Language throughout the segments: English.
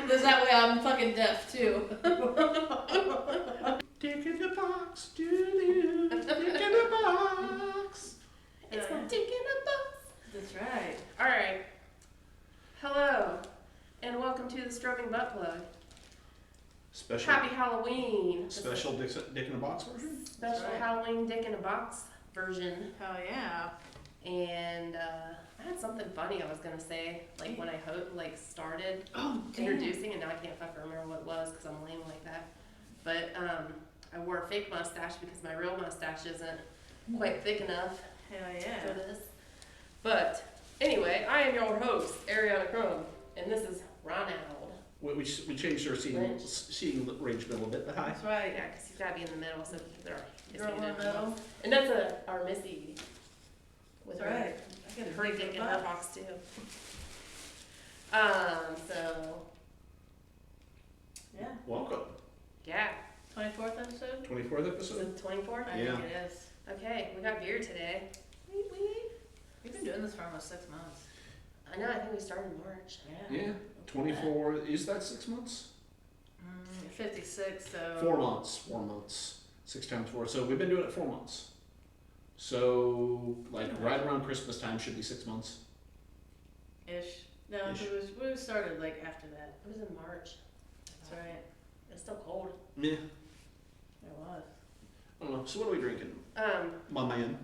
This that way I'm fucking deaf too. Dick in the box, doo-doo. Dick in the box. It's my dick in a box. That's right. Alright. Hello, and welcome to the Strobing Butt Plug. Special. Happy Halloween. Special Dick in a box version? Special right. Halloween Dick in a Box version. Hell yeah. And I had something funny I was gonna say, like when I started Oh, introducing, and now I can't fucking remember what it was because I'm lame like that. But I wore a fake mustache because my real mustache isn't quite thick enough Hell for yeah. this. But anyway, I am your host, Ariana Crumb, and this is Ronald. We changed our seating arrangement a little bit, but hi. That's right. Yeah, because he's gotta be in the middle, so they're You're in the middle. And that's our Missy. With That's right. I got her a dick in butt. her box too. So Yeah. Welcome. yeah, 24th episode? 24th is episode? it 24? I Yeah. think it is. Okay, we got beer today. We've been doing this for almost 6 months. I know. I think we started in March. Yeah. 24, is that 6 months? 56, so. 4 months. 4 months. 6 times 4. So we've been doing it 4 months. So, like, right around Christmas time should be 6 months. Ish. No, Ish. we started like after that. It was in March. That's right. It's still cold. Meh. It was. I don't know. So what are we drinking? My man.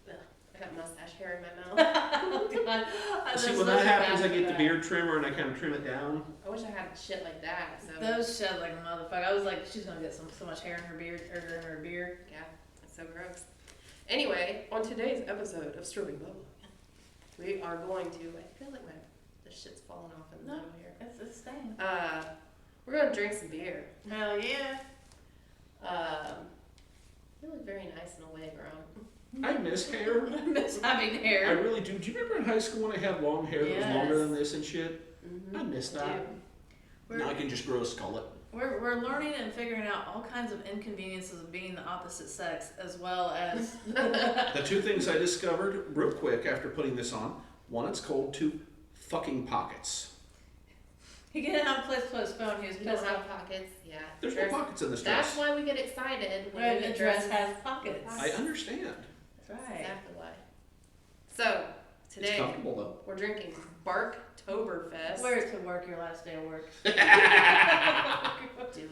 I got mustache hair in my mouth. God. See, when that happens, I get the beard trimmer and I kind of trim it down. I wish I had shit like that. So Those shed like a motherfucker. I was like, she's gonna get so much hair in her beard or in her beard. yeah, it's so gross. Anyway, on today's episode of Strobing Bubble, we are going to. I feel like this shit's falling off in the middle here. It's staying. We're gonna drink some beer. Hell yeah. You look very nice in a wig, Ron. I miss hair. I miss having I hair. really do. Do you remember in high school when I had long hair that was longer Yes. than this and shit? Mm-hmm. I miss that. We're, Now I can just grow a skullet. we're learning and figuring out all kinds of inconveniences of being the opposite sex, as well as The two things I discovered real quick after putting this on: one, it's cold; two, fucking pockets. he didn't have a place to put his phone. He was You don't pissed have off. pockets. Yeah. There's no pockets in this That's dress. why we get excited when When we the get dress dresses. has pockets. I understand. That's right. Exactly why. So It's today comfortable though. we're drinking Barktoberfest. Wear it to work your last day of work. Do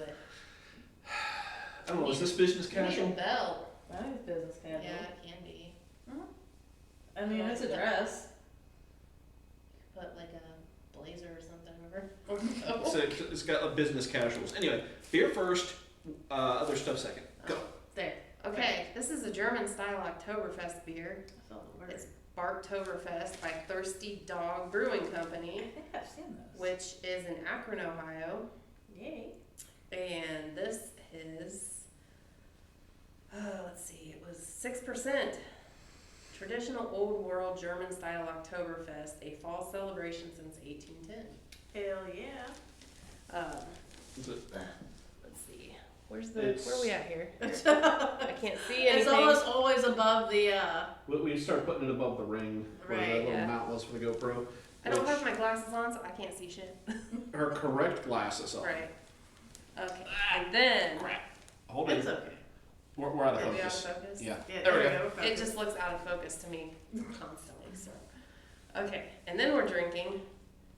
it. I don't know. Is this business You need a casual? belt. That is business casual. Yeah, it can be. I mean, it's a dress. Put like a blazer or something over. So it's got a business casuals. Anyway, beer first, other stuff second. Go. There. Okay, this is a German style Oktoberfest beer. I saw the word. It's Barktoberfest by Thirsty Dog Brewing Company, I think I've seen those. which is in Akron, Ohio. Yay. And this is, let's see, it was 6%. Traditional old world German style Oktoberfest, a fall celebration since 1810. Hell yeah. Is it- Let's see, where It's- are we at here? I can't see anything. It's almost always above the, We started putting it above the ring where Right, that little yeah. mount was for the GoPro. I don't which- have my glasses on, so I can't see shit. her correct glasses on. Right. Okay, and then, Hold it. it's okay. We're out of are we out of focus. focus? Yeah. Yeah, There we we go. go. It just looks out of focus to me constantly, so. Okay, and then we're drinking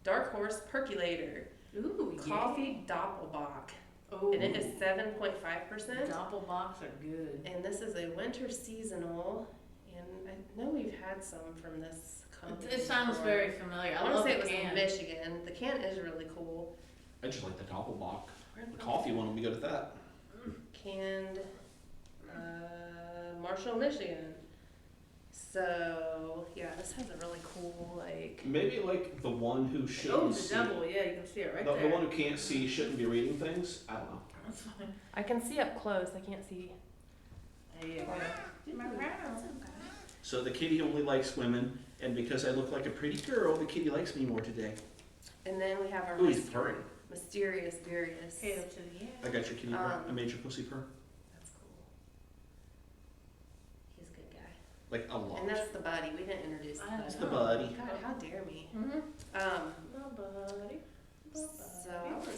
Dark Horse Percolator Ooh, Coffee Doppelbock, Oh, and it is 7.5%. Doppelbocks are good. And this is a winter seasonal, and I know we've had some from this company. It sounds before. very familiar. I I want to love say the it was can. in Michigan. The can is really cool. I just like the Doppelbock. Where'd The coffee one will be good at that. Canned, Marshall, Michigan. So yeah, this has a really cool like. Maybe like the one who shouldn't Oh, the see. devil. Yeah, you can see it right The there. one who can't see shouldn't be reading things. I don't know. That's fine. I can see up close. I can't see. There you go. So the kitty only likes women, and because I look like a pretty girl, the kitty likes me more today. And then we have our Ooh, he's purring. mysterious Various. Hail to the yeah. I got your kitty purr. I made your pussy purr. That's cool. He's a good guy. Like a lot. And that's the buddy. We didn't introduce the I buddy. It's the buddy. God, how dare me? Mm-hmm. Um, Little buddy. Little so buddy. I want to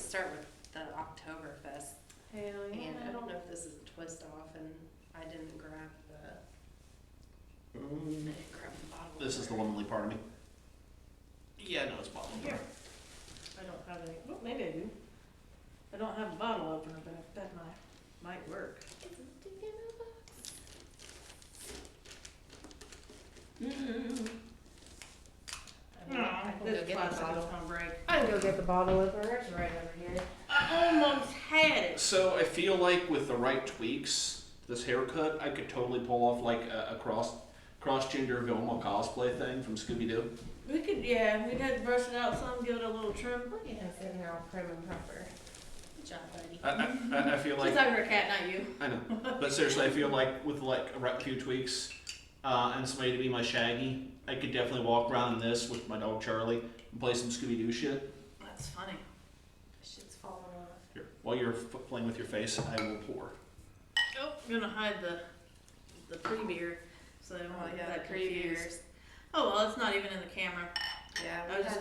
the womanly part of me. Yeah, no, it's bottle Here. opener. I don't have any. Well, maybe I do. I don't have a bottle opener, but I bet might work. I can go get the bottle. Gonna break. I can go get the bottle opener. It's right over here. I almost had it. So I feel like with the right tweaks, this haircut, I could totally pull off like a cross-gender Vilma cosplay thing from Scooby-Doo. We could, yeah, we'd have to brush it out some, give it a little trim. Look at him sitting here all prim and proper. Good job, buddy. I feel like She's talking to her cat, not you. I know, but seriously, I feel like with like a few tweaks and somebody to be my Shaggy, I could definitely walk around in this with my dog Charlie and play some Scooby-Doo shit. That's funny. Shit's falling off. Here, while you're playing with your face, I will pour. Oh, I'm gonna hide the pre-beer, so I don't want that confused. Oh well, it's not even in the camera. Yeah, I just-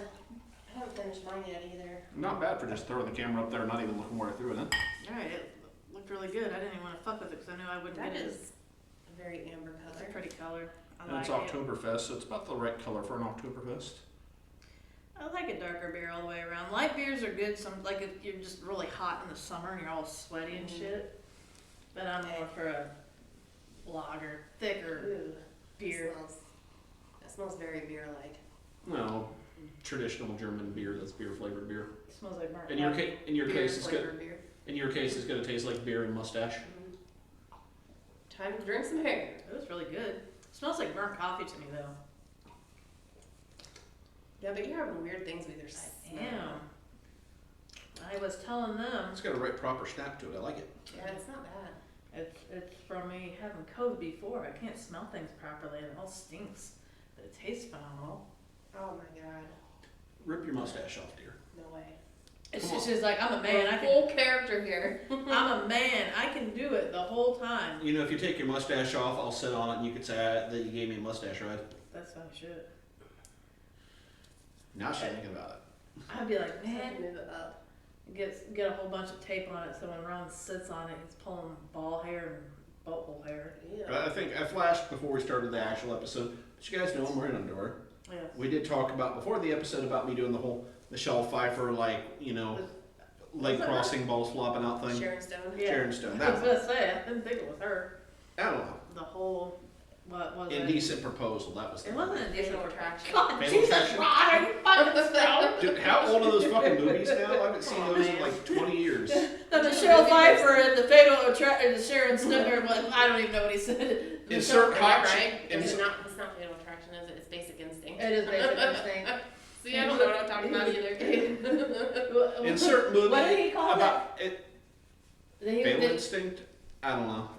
I haven't finished mine yet either. Not bad for just throwing the camera up there and not even looking where I threw it in. Alright, it looked really good. I didn't even want to fuck with it because I knew I wouldn't That get it. is a very amber It's color. a pretty color. I And like it's it. Oktoberfest, so it's about the right color for an Oktoberfest. I like a darker beer all the way around. Light beers are good. Some like if you're just really hot in the summer and you're all sweaty and Mhm. shit. But I'm more for a lager, thicker Ooh, beer. That smells very beer-like. No, traditional German beer that's beer flavored beer. It smells like burnt. In your coffee. case, it's Beer-flavored beer. in your case, it's gonna taste like beer and mustache. Mhm. Time to drink some hair. It was really good. It smells like burnt coffee to me though. Yeah, but you're having weird things with your smell. Damn. I was telling them It's got a right proper snap to it. I like it. Yeah, it's not bad. it's from me having COVID before. I can't smell things properly and it all stinks. But it tastes phenomenal. Oh my god. Rip your mustache off, dear. No way. It's Come just on. it's like I'm a man. I can, Full character here. I'm a man. I can do it the whole time. You know, if you take your mustache off, I'll sit on it and you could say that you gave me a mustache ride. That's funny shit. Now she's thinking about it. I'd be like, man, Move it up. get a whole bunch of tape on it so when Ron sits on it, he's pulling ball hair and butthole hair. But Yeah. I think I flashed before we started the actual episode. But you guys know I'm wearing underwear. Yeah. We did talk about before the episode about me doing the whole Michelle Pfeiffer leg that crossing balls flopping out thing. Sharon Stone. Yeah. Sharon Stone. I was That gonna say I didn't think it was her. I don't know. The whole what was it? Indecent proposal. That was. It wasn't indecent Fatal attraction. Attraction. God, Fatal Jesus, Attraction? Ron, are you fucking stoned? Dude, how old are those fucking movies now? I haven't seen Aw, those in man. like 20 years. The Michelle Pfeiffer and the Fatal Attraction, the Sharon Stone, or what? I don't even know what he said. Insert hot Right? chick. It's not Fatal Attraction, is it? It's Basic Instinct. It is Basic Instinct. See, I don't know what I'm talking about either. Insert movie What did he call about it. He- Fatal they- Instinct? I don't know.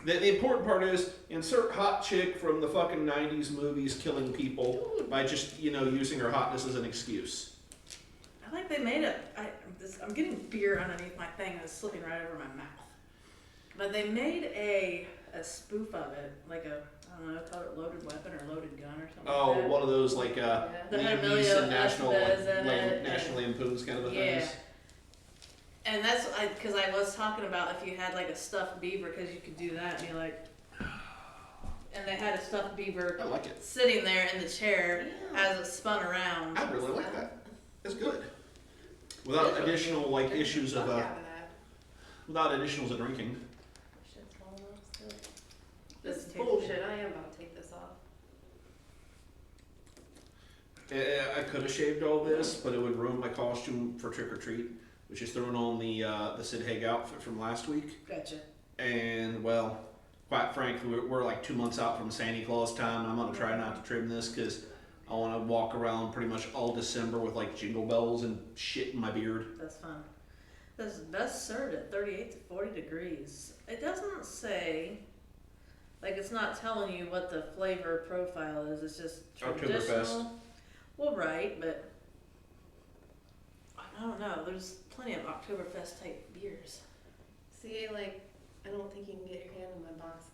The important part is insert hot chick from the fucking 90s movies killing people by just, using her hotness as an excuse. I like they made it. I'm getting beer underneath my thing and it's slipping right over my mouth. But they made a spoof of it, like I don't know, call it loaded weapon or loaded gun or something. Oh, like that. one of those like Yeah. The Liam Emilio Neeson National Estevez in it, National Lampoons kind of a Yeah. things. And that's because I was talking about if you had like a stuffed beaver, because you could do that and be like, and they had a stuffed beaver I like it. sitting there in the chair Yeah. as it spun around. I really like that. It's good. Without additional like issues of Fuck out of that. without additionals of drinking. Shit's falling off still. This This is tastes bullshit. good. I am about to take this off. I could have shaved all this, but it would ruin my costume for trick or treat, which is throwing on the Sid Haig outfit from last week. Gotcha. And well, quite frankly, we're like 2 months out from Santa Claus time. I'm gonna try not to trim this because I want to walk around pretty much all December with like jingle bells and shit in my beard. That's fun. This is best served at 38 to 40 degrees. It doesn't say, like it's not telling you what the flavor profile is. It's just traditional. Oktoberfest. Well, right, but I don't know. There's plenty of Oktoberfest type beers. See, like, I don't think you can get your hand in my box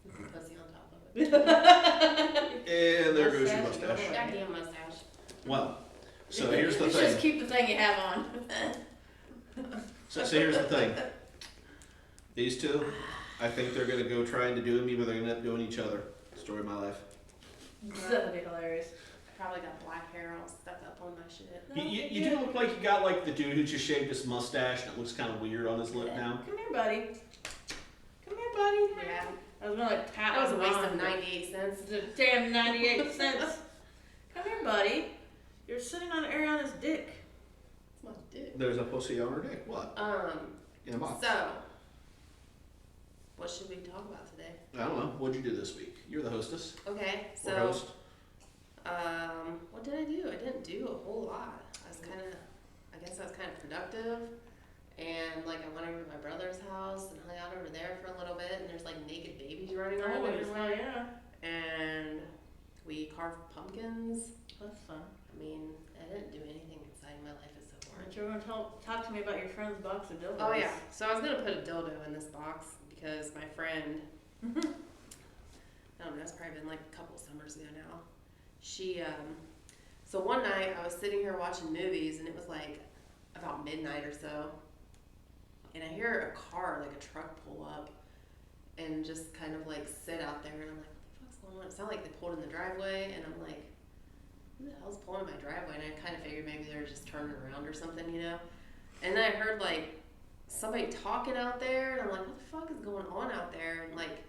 with the pussy on top of it. And there goes your Mustache, mustache. Goddamn mustache. Well, so here's the You just thing. keep the thing you have on. So here's the thing. These two, I think they're gonna go trying to do me, but they're gonna end up doing each other. Story of my life. That would be hilarious. Probably got black hair all stuck up on my shit. You do look like you got like the dude who just shaved his mustache and it looks kind of weird on his lip now. Come here, buddy. Come here, buddy. Yeah. I was gonna like pat That was a him waste on, of but 98 cents. it's a damn 98 cents. Come here, buddy. You're sitting on Ariana's dick. It's my dick. There's a pussy on her dick. What? In a box. So, what should we talk about today? I don't know. What'd you do this week? You're the hostess. Okay, Or so, host. what did I do? I didn't do a whole lot. I guess I was kind of productive. And, like, I went over to my brother's house and hung out over there for a little bit. And there's, like, naked babies running around Oh, everywhere. yeah. And we carved pumpkins. That's fun. I mean, I didn't do anything exciting. My life is so boring. But you're gonna talk to me about your friend's box of dildos. Oh yeah, so I was gonna put a dildo in this box because my friend, I don't know, it's probably been like a couple summers ago now. She, so one night I was sitting here watching movies and it was like about midnight or so, and I hear a car, like a truck, pull up and just kind of like sit out there, and I'm like, what the fuck's going on? It sounded like they pulled in the driveway, and I'm like, who the hell's pulling in my driveway? And I kind of figured maybe they were just turning around or something, you know? And then I heard like somebody talking out there, and I'm like, what the fuck is going on out there? And like,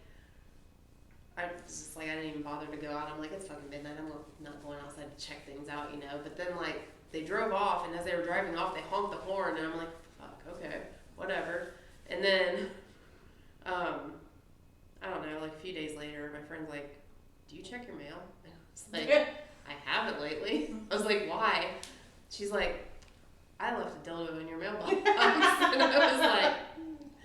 I was just like, I didn't even bother to go out. I'm like, it's fucking midnight. I'm not going outside to check things out, you know? But then like, they drove off, and as they were driving off, they honked the horn, and I'm like, fuck, okay, whatever. And then, I don't know, like a few days later, my friend's like, do you check your mail? And I was like, I haven't lately. I was like, why? She's like, I left a dildo in your mailbox. And I was like,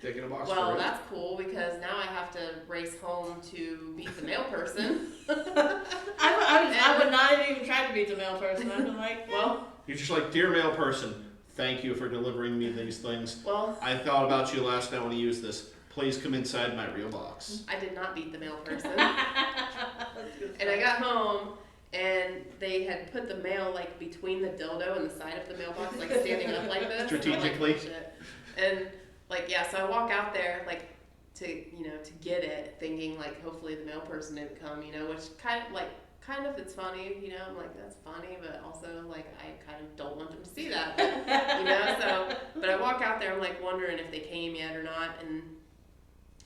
Taking a box well, for it. that's cool because now I have to race home to beat the mail person. I would not have even tried to beat the mail person. I'd been like, Well, You're just like, dear mail person, thank you for delivering me these things. well, I thought about you last night when you used this. Please come inside my real box. I did not beat the mail person. And I got home, and they had put the mail like between the dildo and the side of the mailbox, like standing up like this. Strategically. And, I'm like, "Oh, shit." And like, yeah, so I walk out there like to get it, thinking like hopefully the mail person didn't come, you know, which kind of it's funny, you know. I'm like, that's funny, but also like I kind of don't want them to see that, but, you know. So, but I walk out there, I'm like wondering if they came yet or not, and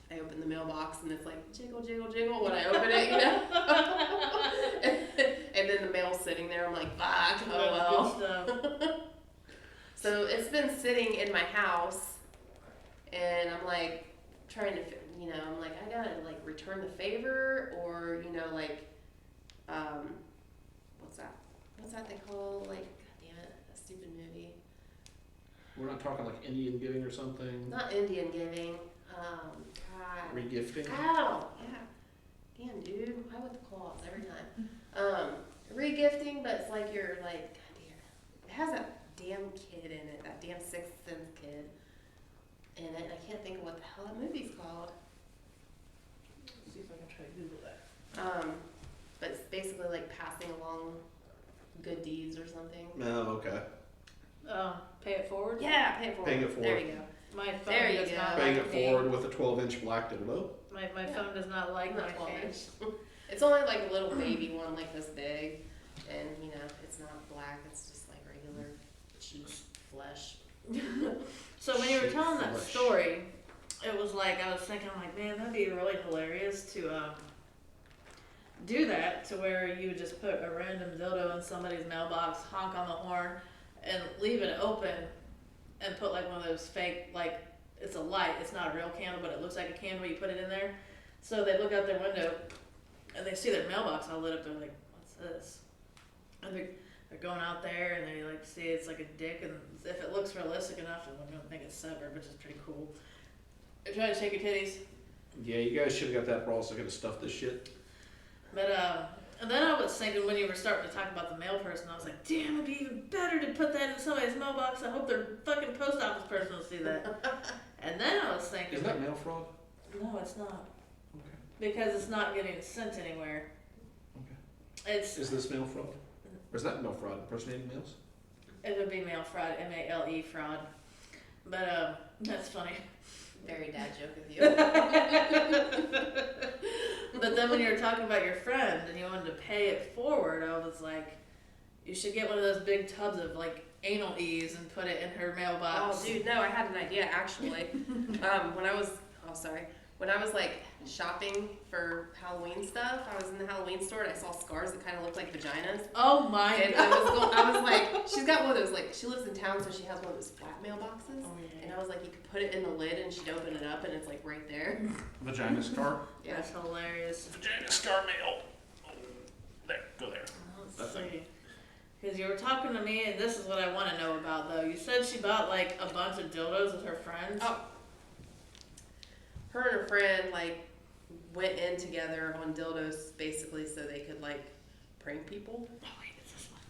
I open the mailbox and it's like jiggle, jiggle, jiggle when I open it, you know. And then the mail's sitting there. I'm like, fuck, oh well. So it's been sitting in my house, and I'm like trying to, you know, I'm like, I gotta like return the favor, or you know, like, what's that they call, like, god damn it, a stupid movie. We're not talking like Indian giving or something. Not Indian giving. God. Regifting. Ow! Yeah. Damn, dude. Why with the claws every time? Regifting, but it's like you're like, god damn. It has that damn kid in it, that damn Sixth Sense kid in it, and I can't think of what the hell that movie's called. Let's see if I can try to Google that. But it's basically like passing along good deeds or something. Oh, okay. Pay it forward? Yeah, pay it forward. Paying it forward. There you go. My phone There you does go. not Paying like it me. forward with a 12-inch black dildo. My Yeah. phone does not like Not my 12 face. It's only like a little baby one, like this big, and you know, it's not black. It's just like regular cheap flesh. So when you were Shit telling that flesh. story, it was like I was thinking, I'm like, man, that'd be really hilarious to do that, to where you would just put a random dildo in somebody's mailbox, honk on the horn, and leave it open, and put like one of those fake, like, it's a light, it's not a real candle, but it looks like a candle, you put it in there. So they look out their window, and they see their mailbox all lit up, they're like, what's this? And they're going out there, and they like see it's like a dick, and if it looks realistic enough, they're gonna think it's severed, which is pretty cool. They're trying to shake your titties. Yeah, you guys should have got that, bro. Also, gonna stuff this shit. But and then I was thinking, when you were starting to talk about the mail person, I was like, damn, it'd be even better to put that in somebody's mailbox. I hope their fucking post office person will see that. And then I was thinking, Is that mail fraud? no, it's not, Okay. because it's not getting sent anywhere. Okay. It's Is this mail fraud? Or is that mail fraud? Impersonating mails? It would be mail fraud, MALE fraud. But that's funny. Very dad joke of you. But then when you were talking about your friend and you wanted to pay it forward, I was like, you should get one of those big tubs of like anal ease and put it in her mailbox. Oh, dude, no, I had an idea actually. When I was like shopping for Halloween stuff, I was in the Halloween store and I saw scars that kind of looked like vaginas. Oh my And god. I was like, she's got one of those, like, she lives in town, so she has one of those flat mailboxes. Oh, yeah. And I was like, you could put it in the lid and she'd open it up and it's like right there. Vagina scar. Yeah. That's hilarious. Vagina scar mail. Oh, there, go there. Let's see. Because you were talking to me, and this is what I want to know about, though. You said she bought, like, a bunch of dildos with her friends. Oh. Her and her friend, like, went in together on dildos basically so they could, like, prank people. Oh, wait, it's this one.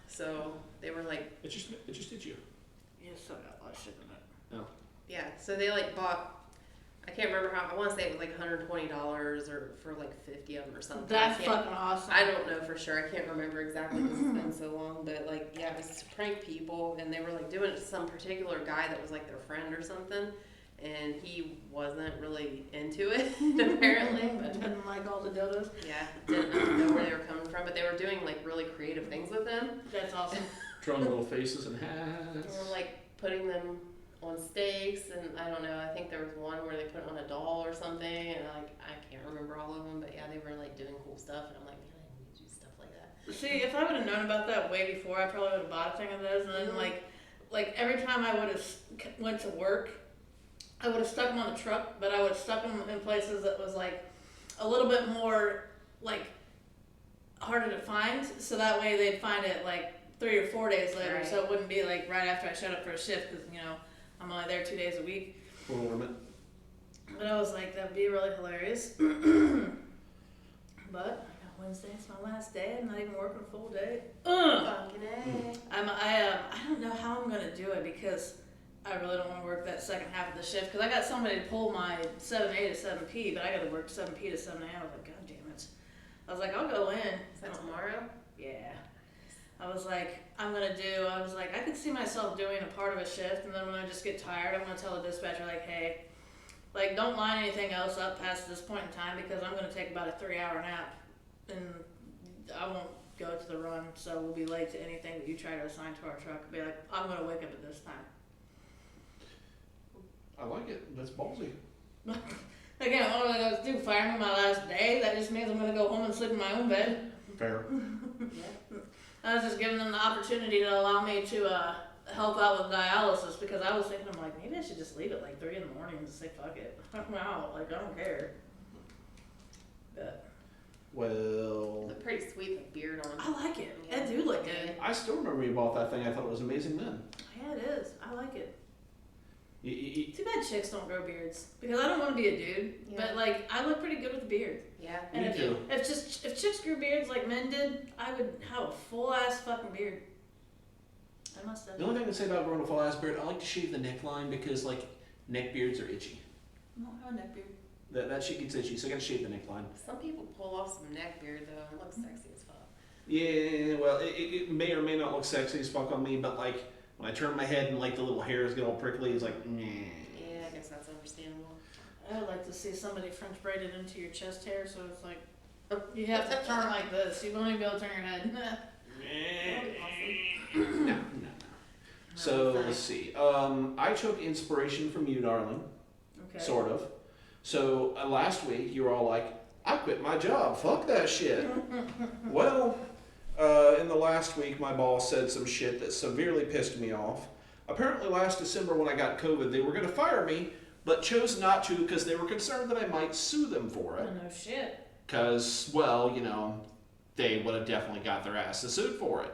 So they were like, It just did you. You still got a lot of shit in it. yeah, so they like bought, I can't remember how, I want to say it was like $120 or for like 50 of them or something. That's I can't- fucking awesome. I don't know for sure. I can't remember exactly because it's been so long. But like, yeah, it was to prank people, and they were like doing it to some particular guy that was like their friend or something, and he wasn't really into it apparently. But Didn't like all the dildos. yeah, didn't know where they were coming from. But they were doing like really creative things with them. That's awesome. Drawing little faces and They hats. were like putting them on stakes, and I don't know. I think there was one where they put it on a doll or something, and like I can't remember all of them. But yeah, they were like doing cool stuff, and I'm like, man, I need to do stuff like that. See, if I would have known about that way before, I probably would have bought a thing of those. And then, like every time I would have went to work, I would have stuck them on the truck, but I would have stuck them in places that was like a little bit more like harder to find, so that way they'd find it like 3 or 4 days later, Right. so it wouldn't be like right after I showed up for a shift, because I'm only there 2 days a week. Ornament. But I was like, that'd be really hilarious. But I got Wednesday, it's my last day. I'm not even working a full day. Fucking A. I don't know how I'm gonna do it, because I really don't want to work that second half of the shift, because I got somebody to pull my 7A to 7P, but I got to work 7P to 7A. I was like, God damn it. I was like, I'll go in. Is that tomorrow? Yeah. I was like, I could see myself doing a part of a shift, and then when I just get tired, I'm going to tell the dispatcher, like, hey, like, don't line anything else up past this point in time, because I'm going to take about a 3-hour nap, and I won't go to the run, so we'll be late to anything that you try to assign to our truck. I'll be like, I'm going to wake up at this time. I like it. That's ballsy. Again, what am I going to do? Fire me my last day? That just means I'm going to go home and sleep in my own bed. Fair. Yeah. I was just giving them the opportunity to allow me to help out with dialysis, because I was thinking, I'm like, maybe I should just leave at like 3 in the morning and just say, fuck it. I'm out. Like, I don't care. But Well, Look pretty sweet with beard on. I like it. Yeah. It do look good. I still remember you bought that thing. I thought it was amazing then. Yeah, it is. I like it. You, Too bad chicks don't grow beards, because I don't want to be a dude, Yeah. but like I look pretty good with a beard. Yeah. And Me too. if chicks grew beards like men did, I would have a full ass fucking beard. I must have. the only thing I can say about growing a full ass beard, I like to shave the neckline because like neck beards are itchy. I don't have a neck beard. That shit gets itchy, so I gotta shave the neckline. Some people pull off some neck beard though. It looks sexy as fuck. Yeah, well, it may or may not look sexy as fuck on me, but like when I turn my head and like the little hairs get all prickly, it's like, meh. Yeah, I guess that's understandable. I would like to see somebody French braided into your chest hair, so it's like you have to turn like this. You won't even be able to turn your head. No. So let's see. I took inspiration from you, darling. Okay. Sort of. So last week you were all like, I quit my job. Fuck that shit. Well, in the last week my boss said some shit that severely pissed me off. Apparently last December when I got COVID, they were going to fire me, but chose not to because they were concerned that I might sue them for it. Oh, no shit. Because, well, you know, they would have definitely got their asses sued for it.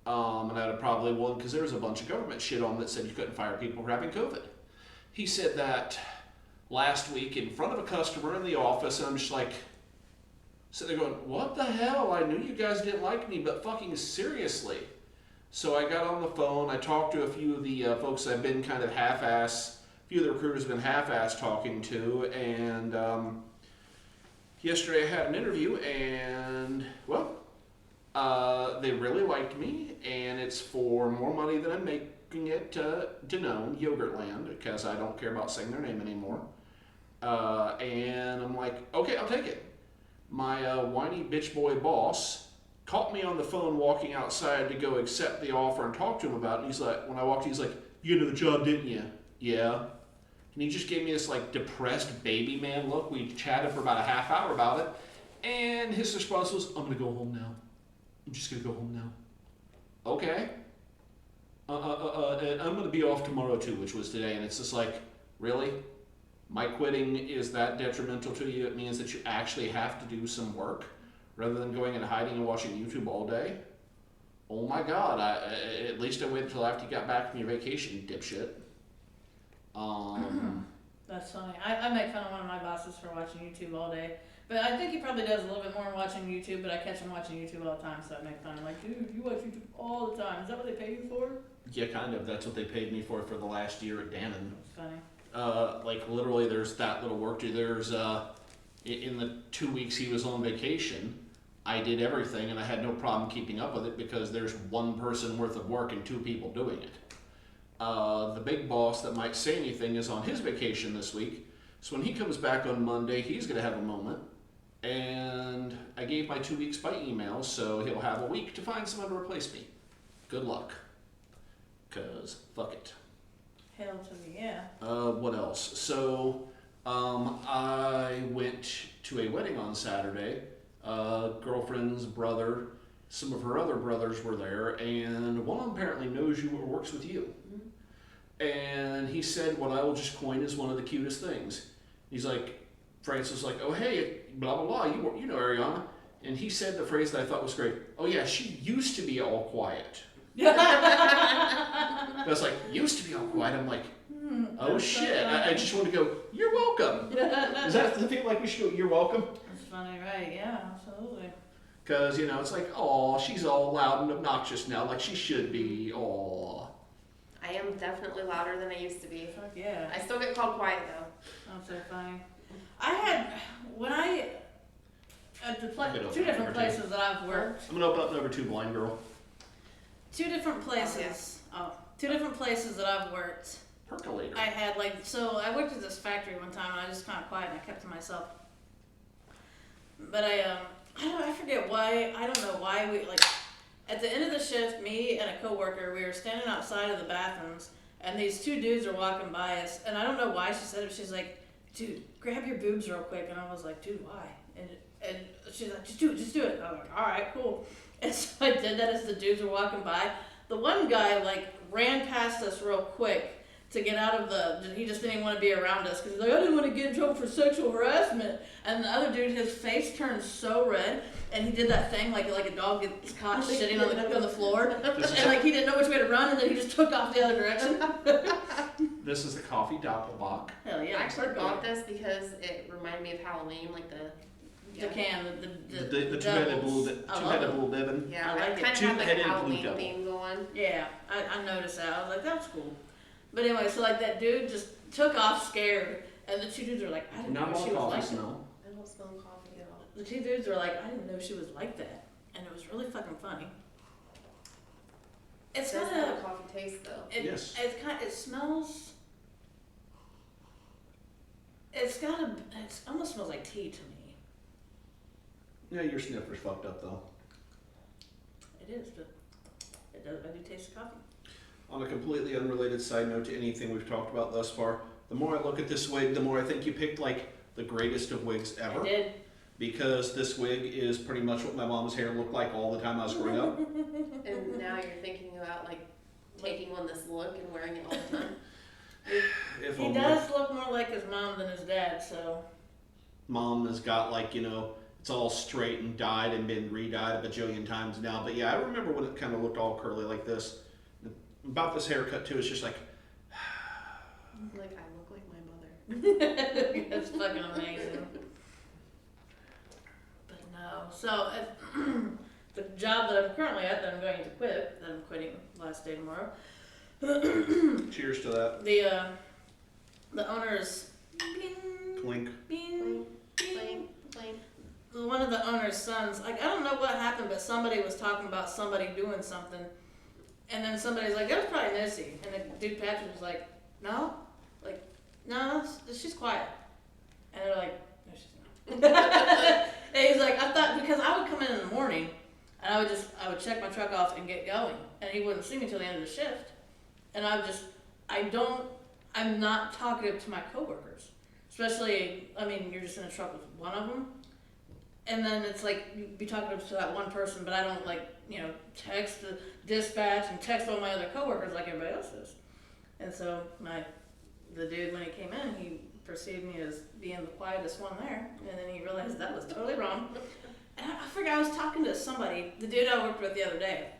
And I'd have probably won because there was a bunch of government shit on that said you couldn't fire people for having COVID. He said that last week in front of a customer in the office, and I'm just like, sitting there going, what the hell? I knew you guys didn't like me, but fucking seriously. So I got on the phone, I talked to a few of the folks I've been kind of half-ass, a few of the recruiters have been half-ass talking to, and yesterday I had an interview, and, well, they really liked me, and it's for more money than I make working at Danone, Yogurtland, because I don't care about saying their name anymore. And I'm like, okay, I'll take it. My whiny bitch boy boss caught me on the phone walking outside to go accept the offer and talk to him about it. And he's like, when I walked, he's like, you did the job, didn't you? Yeah. And he just gave me this like depressed baby man look. We chatted for about a half hour about it. And his response was, I'm gonna go home now. I'm just gonna go home now. Okay. And I'm gonna be off tomorrow too, which was today. And it's just like, really? My quitting is that detrimental to you? It means that you actually have to do some work rather than going and hiding and watching YouTube all day? Oh my God, at least I waited until after you got back from your vacation, you dipshit. That's funny. I make fun of one of my bosses for watching YouTube all day. But I think he probably does a little bit more watching YouTube, but I catch him watching YouTube all the time, so I make fun. I'm like, dude, you watch YouTube all the time. Is that what they pay you for? Yeah, kind of. That's what they paid me for the last year at Dannon. It's funny. Like literally there's that little work to do. There's, in the 2 weeks he was on vacation, I did everything and I had no problem keeping up with it because there's one person worth of work and 2 people doing it. The big boss that might say anything is on his vacation this week. So when he comes back on Monday, he's gonna have a moment. And I gave my 2 weeks by email, so he'll have a week to find someone to replace me. Good luck. Cause fuck it. Hell to me, yeah. What else? So, I went to a wedding on Saturday. Girlfriend's brother, some of her other brothers were there, and one of them apparently knows you or works with you. Mm-hmm. And he said what I will just coin as one of the cutest things. He's like, Francis was like, oh hey, blah blah blah, you know Ariana. And he said the phrase that I thought was great. Oh yeah, she used to be all quiet. I was like, used to be all quiet. I'm like, oh shit. I just want to go, you're welcome. Is that the thing like we should go, you're welcome? That's funny, right? Yeah, absolutely. Because, you know, it's like, oh, she's all loud and obnoxious now, like she should be. Oh. I am definitely louder than I used to be. Fuck yeah. I still get called quiet though. That's so funny. I had, when I, at the two different places that I've worked. I'm going to open up number 2, blind girl. Two different places. Two different places that I've worked. Percolator. I had so I worked at this factory one time and I was just kind of quiet and I kept to myself. But I forget why, I don't know why we, at the end of the shift, me and a coworker, we were standing outside of the bathrooms and these 2 dudes were walking by us and I don't know why she said it, she's like, dude, grab your boobs real quick. And I was like, dude, why? And she's like, just do it. I was like, all right, cool. And so I did that as the dudes were walking by. The one guy ran past us real quick to get out of he just didn't even want to be around us because he's like, I didn't want to get in trouble for sexual harassment. And the other dude, his face turned so red and he did that thing like a dog gets caught shitting on the floor. And he didn't know which way to run and then he just took off the other direction. This is the coffee doppelbock. Hell yeah. I actually bought this because it reminded me of Halloween, The can, the two-headed blue Devon. Yeah, I like I it. kind of have Two-headed a Halloween blue devil. theme going. Yeah, I noticed that. I was like, that's cool. But anyway, so that dude just took off scared, and the 2 dudes were like, I didn't know she was like that. I don't smell coffee at all. The 2 dudes were like, I didn't know she was like that, and it was really fucking funny. It's It does kind have of a coffee taste though. Yes. it smells. It almost smells like tea to me. Yeah, your sniffer's fucked up though. It is, but it does. I do taste the coffee. On a completely unrelated side note to anything we've talked about thus far, the more I look at this wig, the more I think you picked the greatest of wigs ever. I did. Because this wig is pretty much what my mom's hair looked like all the time I was growing up. And now you're thinking about taking on this look and wearing it all the time. If He only. does look more like his mom than his dad, so. Mom has got it's all straight and dyed and been re-dyed a bajillion times now. But yeah, I remember when it kind of looked all curly like this. About this haircut too, it's just I look like my mother. That's fucking amazing. But no, so the job that I'm currently at, that I'm going to quit, that I'm quitting last day tomorrow. cheers to that. The owner's Clink. bing, Plain. one of the owner's sons. I don't know what happened, but somebody was talking about somebody doing something, And then somebody's like, that was probably Missy. And the dude Patrick was like, no? Like, no, she's quiet. And they're like, no, she's not. And he's like, I thought, because I would come in the morning, and I would check my truck off and get going. And he wouldn't see me till the end of the shift. And I'm not talkative to my coworkers. Especially, I mean, you're just in a truck with one of them. And then it's like, you be talkative to that one person, but I don't text the dispatch and text all my other coworkers like everybody else does. And so the dude, when he came in, he perceived me as being the quietest one there. And then he realized that was totally wrong. And I forgot, I was talking to somebody, the dude I worked with the other day.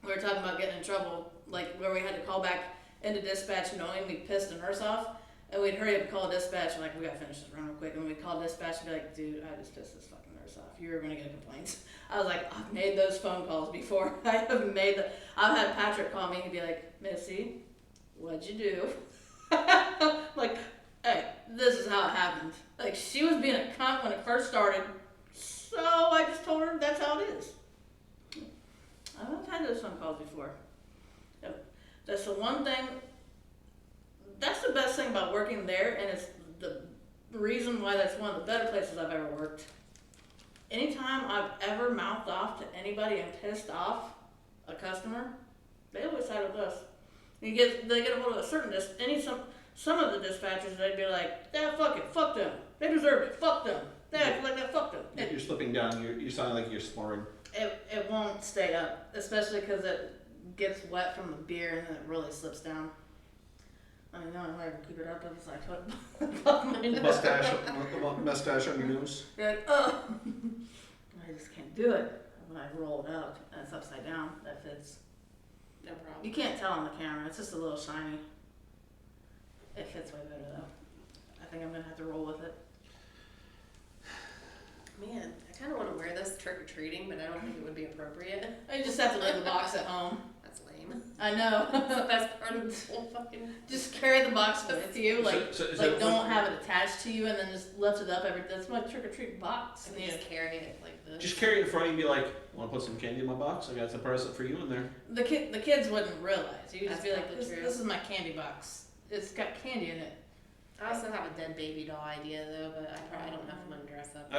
We were talking about getting in trouble, like where we had to call back into dispatch knowing we pissed a nurse off. And we'd hurry up and call dispatch, and we gotta finish this run real quick. And we'd call dispatch and be like, dude, I just pissed this fucking nurse off. You're gonna get complaints. I was like, I've made those phone calls before. I've had Patrick call me and be like, Missy, what'd you do? Like, hey, this is how it happened. Like, she was being a cunt when it first started, so I just told her that's how it is. I've had those phone calls before. Yep. That's the one thing. That's the best thing about working there, and it's the reason why that's one of the better places I've ever worked. Anytime I've ever mouthed off to anybody and pissed off a customer, they always side with us. They get a hold of a certain some of the dispatchers, they'd be like, yeah, fuck them. They deserve it, fuck them. They act like that, fuck them. You're slipping down. You sound like you're slurring. It won't stay up, especially because it gets wet from the beer and then it really slips down. I mean, the only way I can keep it up is I put above my nose. Mustache on your nose. You're like, oh. I just can't do it. When I roll it out and it's upside down, that fits. No problem. You can't tell on the camera. It's just a little shiny. It fits way better though. I think I'm gonna have to roll with it. Man, I kind of want to wear this trick-or-treating, but I don't think it would be appropriate. You just have to leave the box at home. That's lame. I know. That's the best part of this whole fucking... Just carry the box with you, like So don't have it attached to you, and then just lift it up that's my trick-or-treat box. And you just carry it like this. just carry it in front of you and be like, want to put some candy in my box? I got some present for you in there. The kids wouldn't realize. You would just That's be like, probably true. this is my candy box. It's got candy in it. I also have a dead baby doll idea though, but I probably don't know if I'm gonna dress up.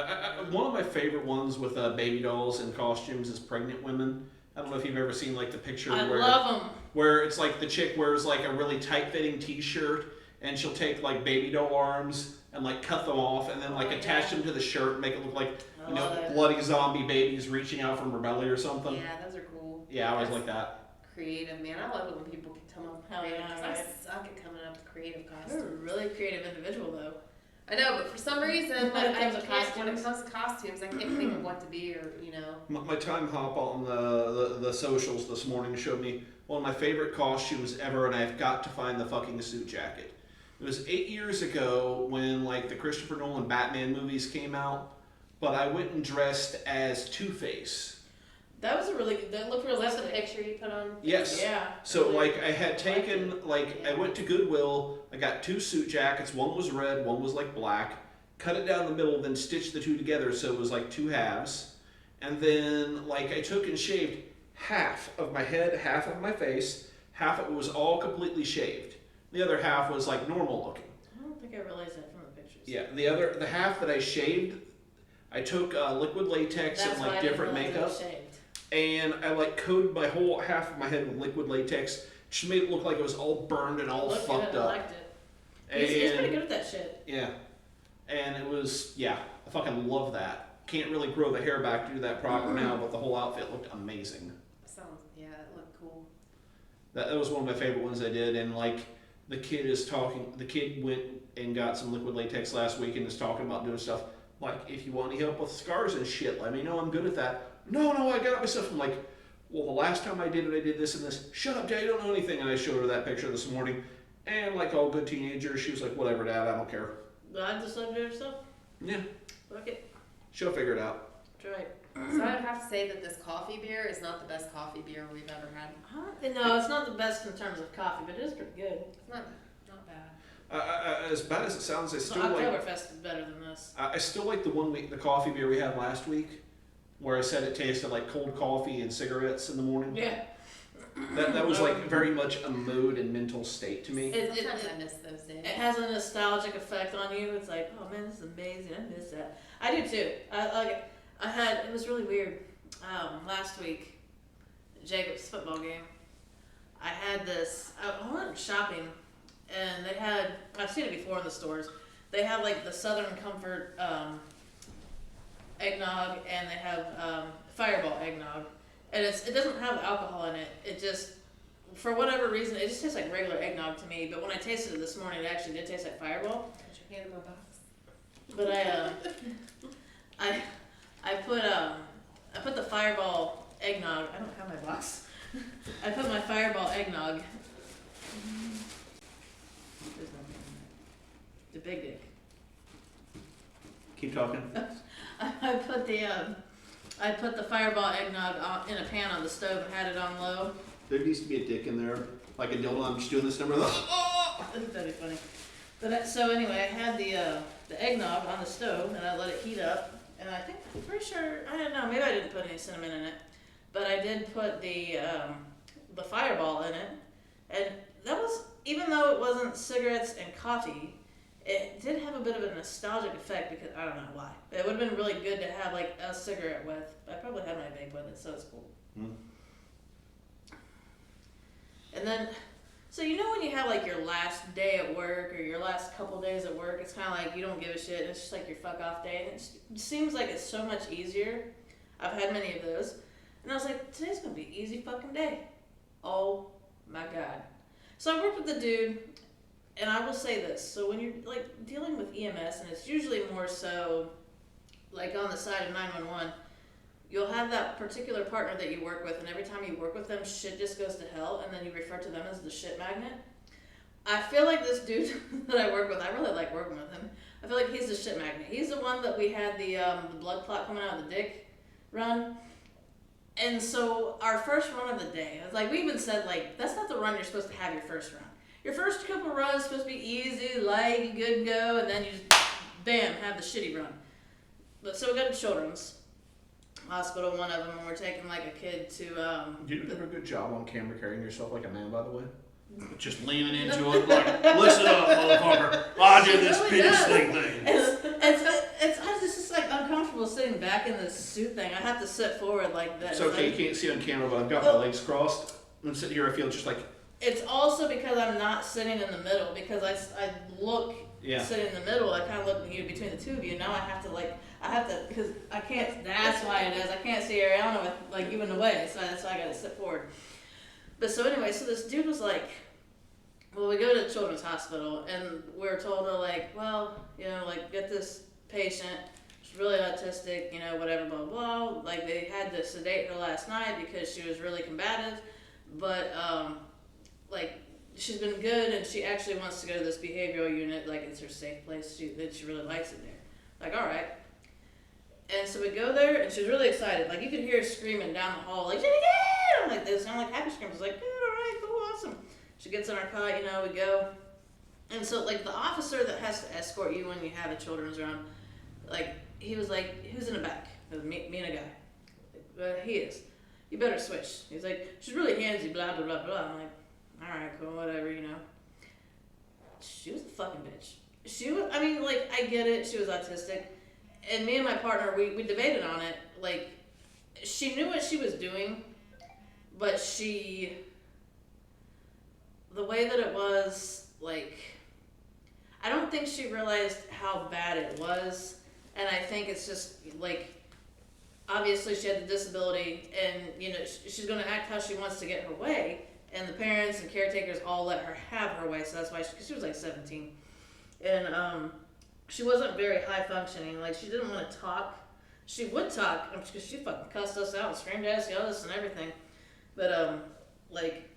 One of my favorite ones with baby dolls and costumes is pregnant women. I don't know if you've ever seen like the picture I love them. where it's like the chick wears like a really tight-fitting T-shirt and she'll take like baby doll arms and like cut them off and then like attach them to the shirt and make it look like bloody zombie babies reaching out from her belly or something. Yeah, those are cool. Yeah, I always like that. Creative, man. I love it when people can come up with Hell creative. yeah, 'Cause right. I suck at coming up with creative You're a costumes. really creative individual though. I know, but for some reason, When it like, comes to when it comes to costumes, I can't think of what to be or, you know. My time hop on the socials this morning showed me one of my favorite costumes ever, and I've got to find the fucking suit jacket. It was 8 years ago when like the Christopher Nolan Batman movies came out, but I went and dressed as Two-Face. That looked Was that the realistic. picture you put on? Yes. Yeah. So like I had taken I went to Goodwill, I got 2 suit jackets, one was red, one was like black, cut it down the middle, then stitched the 2 together so it was like 2 halves. And then like I took and shaved half of my head, half of my face, half of it was all completely shaved. The other half was like normal looking. I don't think I realized that from the pictures. Yeah, the half that I shaved, I took liquid latex and like different makeup. And I like coated my whole half of my head with liquid latex. Just made it look like it was all burned and all fucked up. I liked it. He's pretty good at that shit. Yeah. And it was, I fucking love that. Can't really grow the hair back to do that proper now, but the whole outfit looked amazing. Yeah, it looked cool. That was one of my favorite ones I did. And like the kid went and got some liquid latex last week and is talking about doing stuff. Like, if you want any help with scars and shit, let me know. I'm good at that. No, I got it myself. I'm like, well, the last time I did it, I did this and this. Shut up, Dad, you don't know anything. And I showed her that picture this morning. And like all good teenagers, she was like, whatever, Dad, I don't care. God just loved herself? Yeah. Fuck it. She'll figure it out. That's right. So I would have to say that this coffee beer is not the best coffee beer we've ever had. No, it's not the best in terms of coffee, but it is pretty good. It's not bad. As bad as it sounds, I still like. Oktoberfest is better than this. I still like the coffee beer we had last week, where I said it tasted like cold coffee and cigarettes in the morning. Yeah. That was like very much a mood and mental state to me. Sometimes I miss those days. It has a nostalgic effect on you. It's like, oh man, this is amazing. I miss that. I do too. It was really weird. Last week, Jacob's football game. I had this. I went shopping, and they had. I've seen it before in the stores. They have like the Southern Comfort eggnog, and they have Fireball eggnog, and it doesn't have alcohol in it. It just, for whatever reason, it just tastes like regular eggnog to me. But when I tasted it this morning, it actually did taste like Fireball. Put your hand in my box. But I put the Fireball eggnog. I don't have my box. I put my Fireball eggnog. There's nothing in there. The big dick. Keep talking. I put the Fireball eggnog in a pan on the stove and had it on low. There needs to be a dick in there, like a dildo. I'm just doing this number. That'd be funny. But so anyway, I had the eggnog on the stove and I let it heat up. And I'm pretty sure, I don't know, maybe I didn't put any cinnamon in it, but I did put the Fireball in it. And that was, even though it wasn't cigarettes and coffee, it did have a bit of a nostalgic effect because I don't know why. It would have been really good to have like a cigarette with. I probably had my vape with it, so it's cool. Mm. And then, so you know when you have like your last day at work or your last couple days at work, it's kind of like you don't give a shit. It's just like your fuck off day. And it seems like it's so much easier. I've had many of those. And I was like, today's going to be an easy fucking day. Oh my God. So I worked with the dude, and I will say this. So when you're like dealing with EMS, and it's usually more so like on the side of 911, you'll have that particular partner that you work with, and every time you work with them, shit just goes to hell, and then you refer to them as the shit magnet. I feel like this dude that I work with, I really like working with him. I feel like he's the shit magnet. He's the one that we had the blood clot coming out of the dick run. And so our first run of the day, like we even said, like, that's not the run you're supposed to have your first run. Your first couple runs supposed to be easy, light, good to go, and then you just, bam, have the shitty run. But so we go to Children's Hospital, one of them, and we're taking like a kid to You did a good job on camera carrying yourself like a man, by the way. Just leaning into it like, listen up, motherfucker. I did this really penis does. thing. It's just like uncomfortable sitting back in this suit thing. I have to sit forward like this. It's okay, you can't see on camera, but I've got my legs crossed. I'm sitting here, I feel just like... It's also because I'm not sitting in the middle, because I look sitting in the middle, I kind of look between the two of you. Now because I can't, that's why it is. I can't see Ariana with like you in the way, so that's why I gotta sit forward. But so anyway, so this dude was like, well, we go to Children's Hospital, and we're told to like, well, you know, like get this patient, she's really autistic, you know, whatever, blah, blah. Like they had to sedate her last night because she was really combative, but like she's been good, and she actually wants to go to this behavioral unit, like it's her safe place, that she really likes it there. Like, all right. And so we go there, and she's really excited. Like, you could hear her screaming down the hall, like, yeah! I'm like this. And I'm like, happy screams. Like, yeah, all right, cool, awesome. She gets in our car, you know, we go. And so, like, the officer that has to escort you when you have a children's run, like, he was like, who's in the back? It was me and a guy. He is. You better switch. He's like, she's really handsy, blah, blah, blah, blah. I'm like, all right, cool, whatever, you know. She was a fucking bitch. She was, I mean, like, I get it. She was autistic. And me and my partner, we debated on it. Like, she knew what she was doing, but the way that it was, like, I don't think she realized how bad it was. And I think it's just, like, obviously she had the disability, and, you know, she's going to act how she wants to get her way. And the parents and caretakers all let her have her way, so that's why she was like 17. And, she wasn't very high functioning. Like, she didn't want to talk. She would talk because she fucking cussed us out and screamed at us, yelled at us and everything. But, like,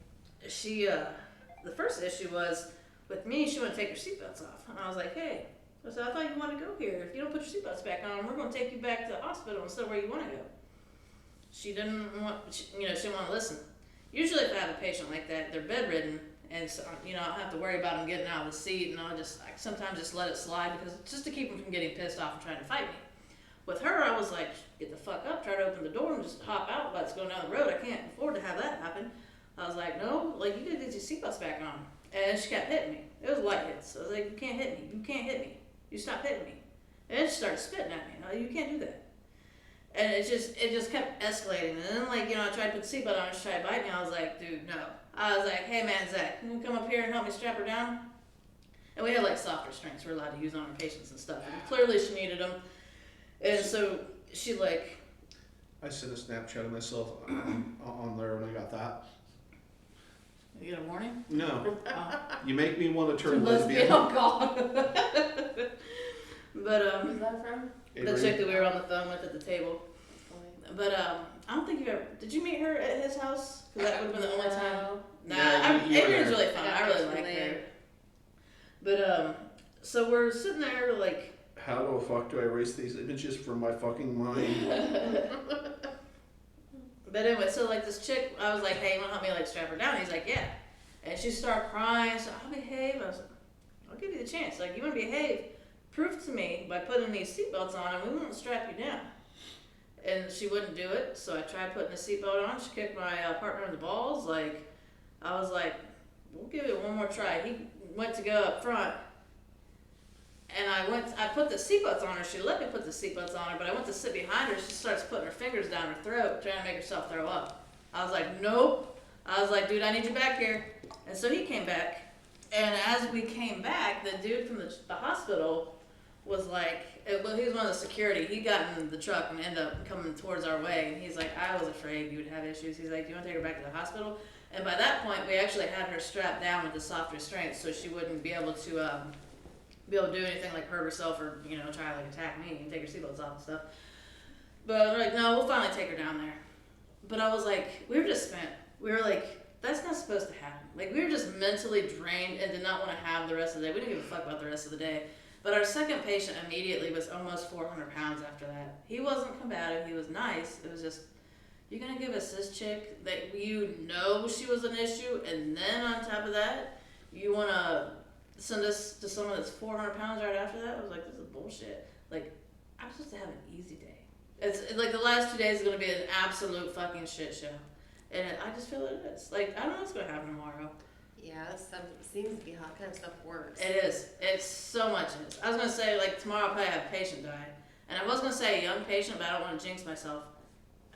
she, the first issue was with me, she wouldn't take her seatbelts off. And I was like, hey, I said, I thought you wanted to go here. If you don't put your seatbelts back on, we're going to take you back to the hospital instead of where you want to go. She didn't want, she didn't want to listen. Usually if I have a patient like that, they're bedridden. And so, you know, I don't have to worry about them getting out of the seat, and I sometimes just let it slide because just to keep them from getting pissed off and trying to fight me. With her, I was like, get the fuck up, try to open the door and just hop out while it's going down the road. I can't afford to have that happen. I was like, no, like, you gotta get your seatbelts back on. And she kept hitting me. It was light hits. I was like, you can't hit me. You can't hit me. You stop hitting me. And then she started spitting at me. Like, you can't do that. And it just kept escalating. And then, like, I tried to put the seatbelt on. She tried to bite me. I was like, dude, no. I was like, hey, man, Zach, can you come up here and help me strap her down? And we had, like, soft restraints we're allowed to use on our patients and stuff. And clearly she needed them. And so she, like... I sent a Snapchat of myself on there when I got that. You get a warning? No. Oh. You make me want to turn Lesbian. lesbian. Oh God. But, Who's that from? the chick that we were on the phone with at the table. But, I don't think you ever... Did you meet her at his house? Because that would have been the only time. Nah, No, you were Adrian's there. really fun. I really like Actually. her. But, so we're sitting there, like... How the fuck do I erase these images from my fucking mind? But anyway, so, like, this chick, I was like, hey, you want to help me, like, strap her down? He's like, yeah. And she started crying, so I'll behave. I was like, I'll give you the chance. Like, you want to behave? Prove to me by putting these seatbelts on, and we won't strap you down. And she wouldn't do it, so I tried putting the seatbelt on. She kicked my partner in the balls. Like, I was like, we'll give it one more try. He went to go up front, and I put the seatbelts on her. She let me put the seatbelts on her, but I went to sit behind her. She starts putting her fingers down her throat, trying to make herself throw up. I was like, nope. I was like, dude, I need you back here. And so he came back, and as we came back, the dude from the hospital was like, well, he was one of the security. He got in the truck and ended up coming towards our way, and he's like, I was afraid you would have issues. He's like, do you want to take her back to the hospital? And by that point, we actually had her strapped down with the soft restraints so she wouldn't be able to do anything like hurt herself or, try to like attack me and take her seatbelts off and stuff. But we're like, no, we'll finally take her down there. But I was like, we were just spent. We were like, that's not supposed to happen. Like, we were just mentally drained and did not want to have the rest of the day. We didn't give a fuck about the rest of the day. But our second patient immediately was almost 400 pounds after that. He wasn't combative. He was nice. It was just, you're going to give us this chick that she was an issue, and then on top of that, you want to send us to someone that's 400 pounds right after that? I was like, this is bullshit. Like, I'm supposed to have an easy day. It's like the last 2 days is going to be an absolute fucking shit show. And I just feel it is. Like, I don't know what's going to happen tomorrow. Yeah, that stuff seems to be how that kind of stuff works. It is. It's so much is. I was going to say, like, tomorrow I'll probably have a patient die. And I was going to say a young patient, but I don't want to jinx myself.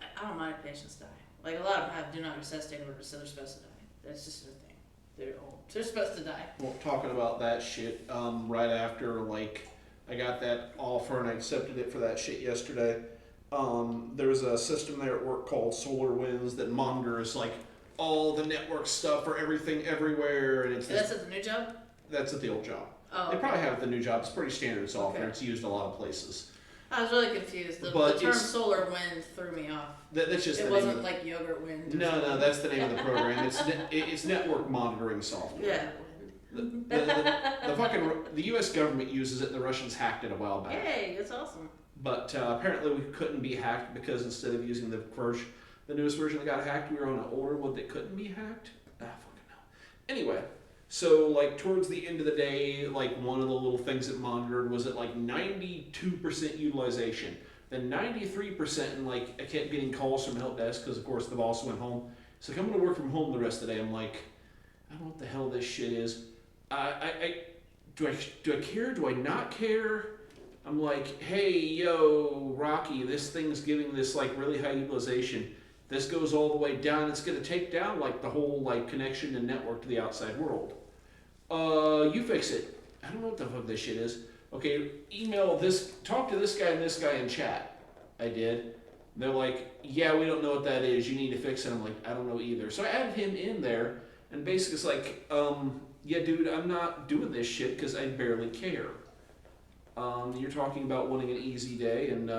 I don't mind if patients die. Like, a lot of them have do not resuscitate orders, so they're supposed to die. That's just the thing. They're old. They're supposed to die. Well, talking about that shit, right after, like, I got that offer and I accepted it for that shit yesterday, there was a system there at work called Solar Winds that monitors, like, all the network stuff for everything everywhere, and it's That's at the new job? that's at the old job. Oh, They okay. probably have it at the new job. It's pretty standard software. Okay. It's used a lot of places. I was really confused. The But term it's- solar wind threw me off. That's just It the wasn't name of like yogurt wind. or No, something. that's the name of the program. It's network monitoring software. Yeah. The U.S. government uses it. The Russians hacked it a while back. Yay, that's awesome. But apparently we couldn't be hacked because instead of using the newest version that got hacked, we were on an older one that couldn't be hacked. Fucking hell. Anyway, so like towards the end of the day, like one of the little things it monitored was at like 92% utilization. Then 93%, and like I kept getting calls from the help desk because of course the boss went home. So I'm gonna work from home the rest of the day. I'm like, I don't know what the hell this shit is. Do I care? Do I not care? I'm like, hey, yo, Rocky, this thing's giving this like really high utilization. This goes all the way down. It's gonna take down like the whole like connection and network to the outside world. You fix it. I don't know what the fuck this shit is. Okay, talk to this guy in chat. I did. They're like, yeah, we don't know what that is. You need to fix it. I'm like, I don't know either. So I added him in there, and basically it's like, yeah, dude, I'm not doing this shit because I barely care. You're talking about wanting an easy day, and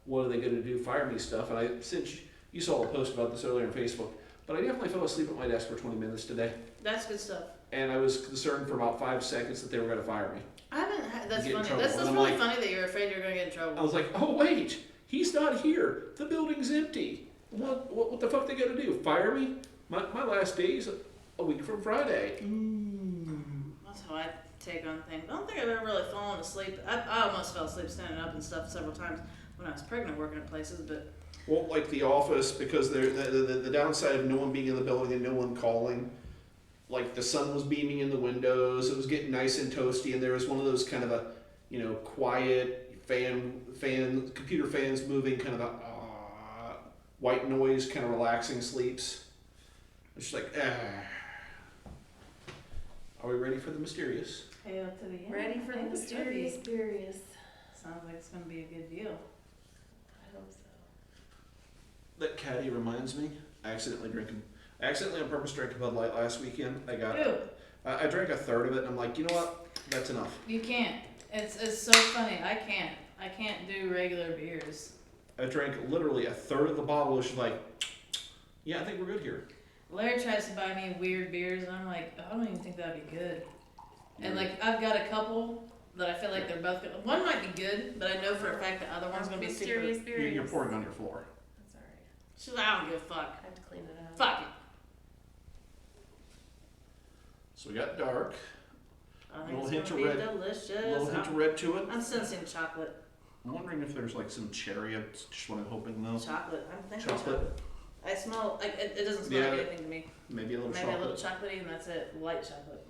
what are they going to do? Fire me stuff. And since you saw a post about this earlier on Facebook, but I definitely fell asleep at my desk for 20 minutes today. That's good stuff. And I was concerned for about 5 seconds that they were going to fire me. I haven't had, that's Get in funny. trouble. That's And I'm really like- funny that you're afraid you're going to get in trouble. I was like, oh wait, he's not here. The building's empty. What the fuck they got to do? Fire me? My last day's a week from Friday. That's how I take on things. I don't think I've ever really fallen asleep. I almost fell asleep standing up and stuff several times. when I was pregnant working at places, but Well, like the office, because the downside of no one being in the building and no one calling, like the sun was beaming in the windows, it was getting nice and toasty, and there was one of those kind of a, quiet computer fans moving, kind of a white noise, kind of relaxing sleeps. It's just like, Are we ready for the mysterious? hail to the end. Ready for the mysterious, mysterious. Sounds like it's gonna be a good deal. I hope so. That caddy reminds me, I accidentally on purpose drank a Bud Light last weekend. Ew. I drank a third of it, and I'm like, you know what? That's enough. You can't. It's so funny. I can't do regular beers. I drank literally a third of the bottle. She's like, yeah, I think we're good here. Larry tries to buy me weird beers, and I'm like, I don't even think that'd be good. And like, I've got a couple that I feel like they're both good. One might be good, but I know for a fact the other one's gonna be super. Mysterious, mysterious. You're pouring on your floor. That's alright. She's like, I don't give a fuck. I have to clean it up. Fuck it. So we got dark. I think Little it's hint gonna of be red. delicious. A little hint of red to it. I'm sensing chocolate. I'm wondering if there's like some cherry. That's just what I'm hoping though. Chocolate. I'm thinking Chocolate. chocolate. I smell like it doesn't smell Yeah. like anything to me. Maybe a little Maybe chocolate. a little chocolatey, and that's it. Light chocolate.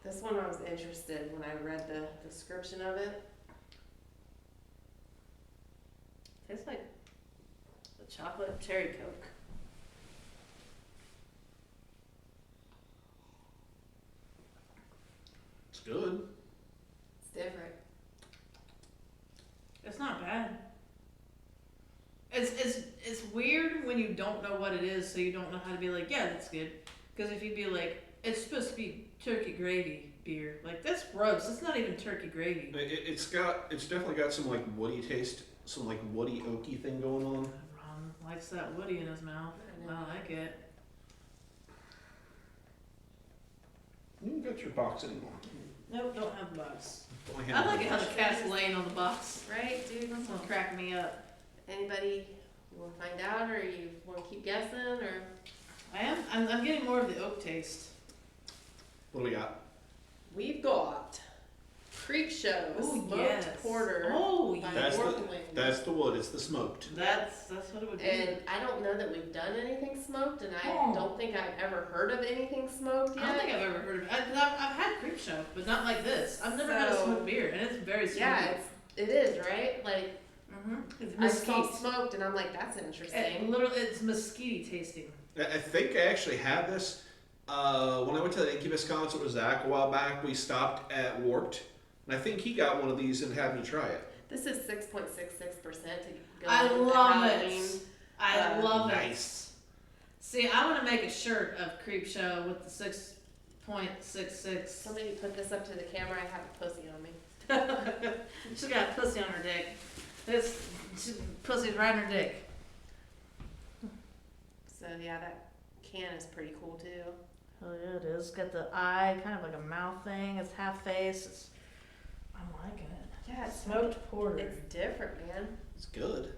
This one I was interested when I read the description of it. Tastes like the chocolate cherry Coke. It's good. It's different. It's not bad. It's weird when you don't know what it is, so you don't know how to be like, yeah, that's good. Because if you'd be like, it's supposed to be turkey gravy beer, like that's gross. It's not even turkey gravy. It's definitely got some like woody taste, some like woody oaky thing going on. Ron likes that woody in his mouth. I know. I like it. You don't get your box anymore. Nope, don't have the box. Only I have like the it how box. the cat's laying on the box. Right, dude? That's gonna crack me up. Anybody you want to find out, or you want to keep guessing, or? I'm getting more of the oak taste. What do we got? We've got Creek Show Ooh, Smoked yes. Porter. Oh, by yeah. Orpington. That's the wood. It's the smoked. That's what it would be. And I don't know that we've done anything smoked, and I Oh. don't think I've ever heard of anything smoked yet. I don't think I've ever heard of it. I've had Creep Show, but not like this. I've never had a So- smoked beer, and it's very smoky. Yeah, it is, right? Like, It's I saw mesquite. smoked, and I'm like, that's interesting. It's mesquite tasting. I think I actually had this when I went to the Incubus concert with Zach a while back. We stopped at Warped, and I think he got one of these and had me try it. This is 6.66% to go I with the love Halloween. it. I love Nice. it. See, I want to make a shirt of Creep Show with the 6.66. Somebody put this up to the camera. I have a pussy on me. She's got a pussy on her dick. Pussy's right on her dick. So yeah, that can is pretty cool too. Oh yeah, it is. It's got the eye, kind of like a mouth thing. It's half face. I'm liking it. Yeah, it's Smoked porter. It's different, man. It's good.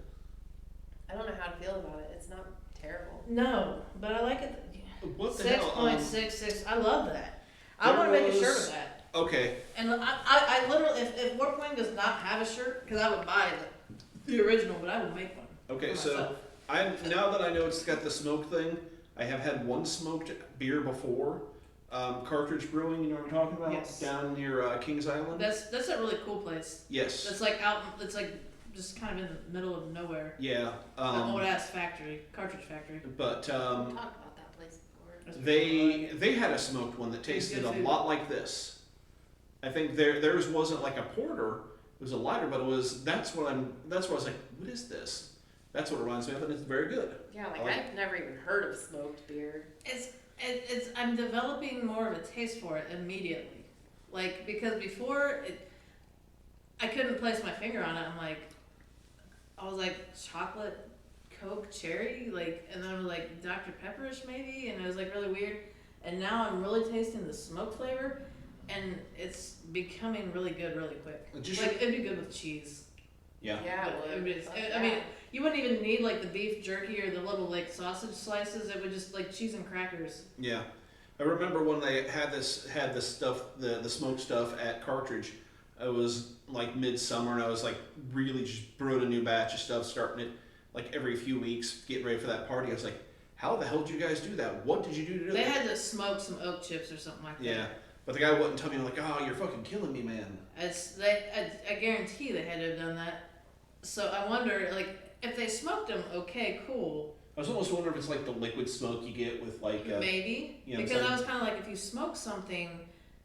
I don't know how to feel about it. It's not terrible. No, but I like it. What the hell? 6.66. I love that. I there want to make a shirt was- of that. Okay. And I literally, if Warp Wing does not have a shirt, because I would buy the original, but I will make one. Okay. for So myself. now that I know it's got the smoke thing, I have had one smoked beer before. Cartridge Brewing, you know what I'm talking about? Yes. Down near Kings Island. That's a really cool place. Yes. That's like out. It's like just kind of in the middle of nowhere. Yeah. An old ass factory, cartridge factory. But We've talked about that place before. That's pretty cool. they had a smoked one that tasted good a food. lot like this. I think theirs wasn't like a porter; it was a lighter, but that's what I was like, what is this? That's what it reminds me of, and it's very good. Yeah, like I like I've never even heard of smoked beer. It's I'm developing more of a taste for it immediately, like because before I couldn't place my finger on it. I was like chocolate, Coke, cherry, like, and then I was like Dr. Pepperish maybe, and it was like really weird. And now I'm really tasting the smoke flavor, and it's becoming really good really quick. Like it'd be good with cheese. Yeah. Yeah, But it it would. would- Fuck I mean, yeah. you wouldn't even need like the beef jerky or the little like sausage slices. It would just like cheese and crackers. Yeah. I remember when they had the stuff, the smoked stuff at Cartridge. it was like midsummer, and I was like really just brewing a new batch of stuff, starting it like every few weeks, getting ready for that party. I was like, how the hell did you guys do that? What did you do to do They that? had to smoke some oak chips or something like that. Yeah, but the guy wouldn't tell me. I'm like, oh, you're fucking killing me, man. I guarantee they had to have done that. So I wonder, like, if they smoked them, okay, cool. I was almost wondering if it's like the liquid smoke you get with like Maybe. you know Because I was kind of like, if you smoke something,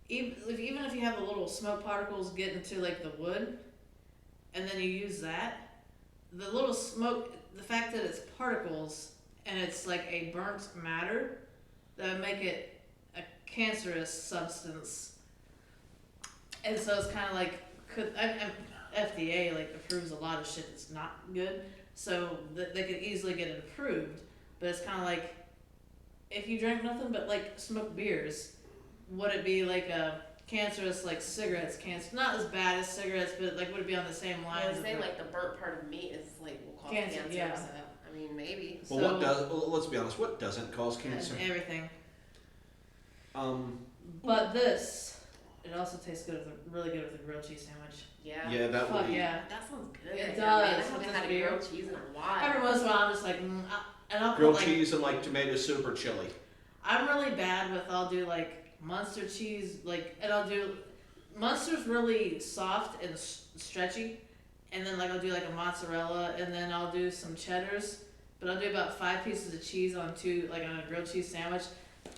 even if you have the little smoke particles get into like the wood, and then you use that, the little smoke, the fact that it's particles and it's like a burnt matter, that would make it a cancerous substance. And so it's kind of like, FDA like approves a lot of shit that's not good, so that they could easily get it approved. But it's kind of like, if you drank nothing but like smoked beers, would it be like a cancerous like cigarettes? Not as bad as cigarettes, but like would it be on the same line? I would say like the burnt part of meat is like will cause Cancer, cancer. yeah. So I mean maybe. Well, what does? Well, let's be honest. What doesn't cause cancer? Everything. But But this, it also tastes good really good with a grilled cheese sandwich. Yeah. yeah, that would Fuck be. yeah. That sounds good. It Yeah, does, man, I with haven't this had a beer. grilled cheese in a while. Every once in a while, I'm just like, and I'll Grilled put like, cheese and like tomato soup or chili. I'm really bad with, I'll do like Munster cheese, like, and I'll do, Munster's really soft and stretchy, and then like I'll do like a mozzarella, and then I'll do some cheddars, but I'll do about 5 pieces of cheese on a grilled cheese sandwich,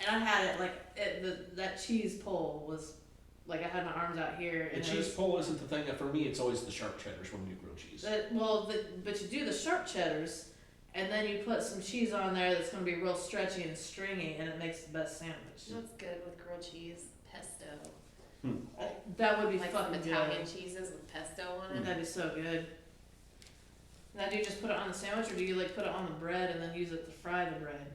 and I had it like, that cheese pull was, like I had my arms out here. The And cheese pull isn't the thing. For me, it's always the sharp cheddars when we do grilled cheese. But you do the sharp cheddars, and then you put some cheese on there that's going to be real stretchy and stringy, and it makes the best sandwich. That's good with grilled cheese, pesto. That would be Like some fucking Italian good. cheeses with pesto on it. That'd be so good. Now, do you just put it on the sandwich, or do you like put it on the bread and then use it to fry the bread?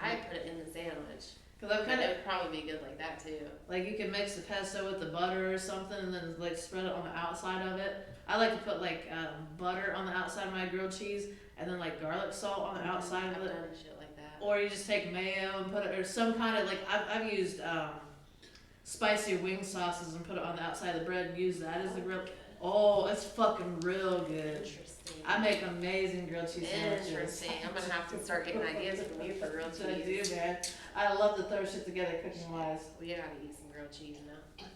I put it in the sandwich. Because I've But kind it of would probably be good like that too. like you can mix the pesto with the butter or something, and then like spread it on the outside of it. I like to put like butter on the outside of my grilled cheese, and then like garlic salt on the outside I've of it. done shit like that. Or you just take mayo and put it, or some kind of like, I've used spicy wing sauces and put it on the outside of the bread and use that as the grill. Oh, it's fucking real good. Interesting. I make amazing grilled cheese sandwiches. Interesting. I'm gonna have to start getting ideas from you for grilled That's what I do, cheese. man. I love to throw shit together cooking wise. We gotta eat some grilled cheese now.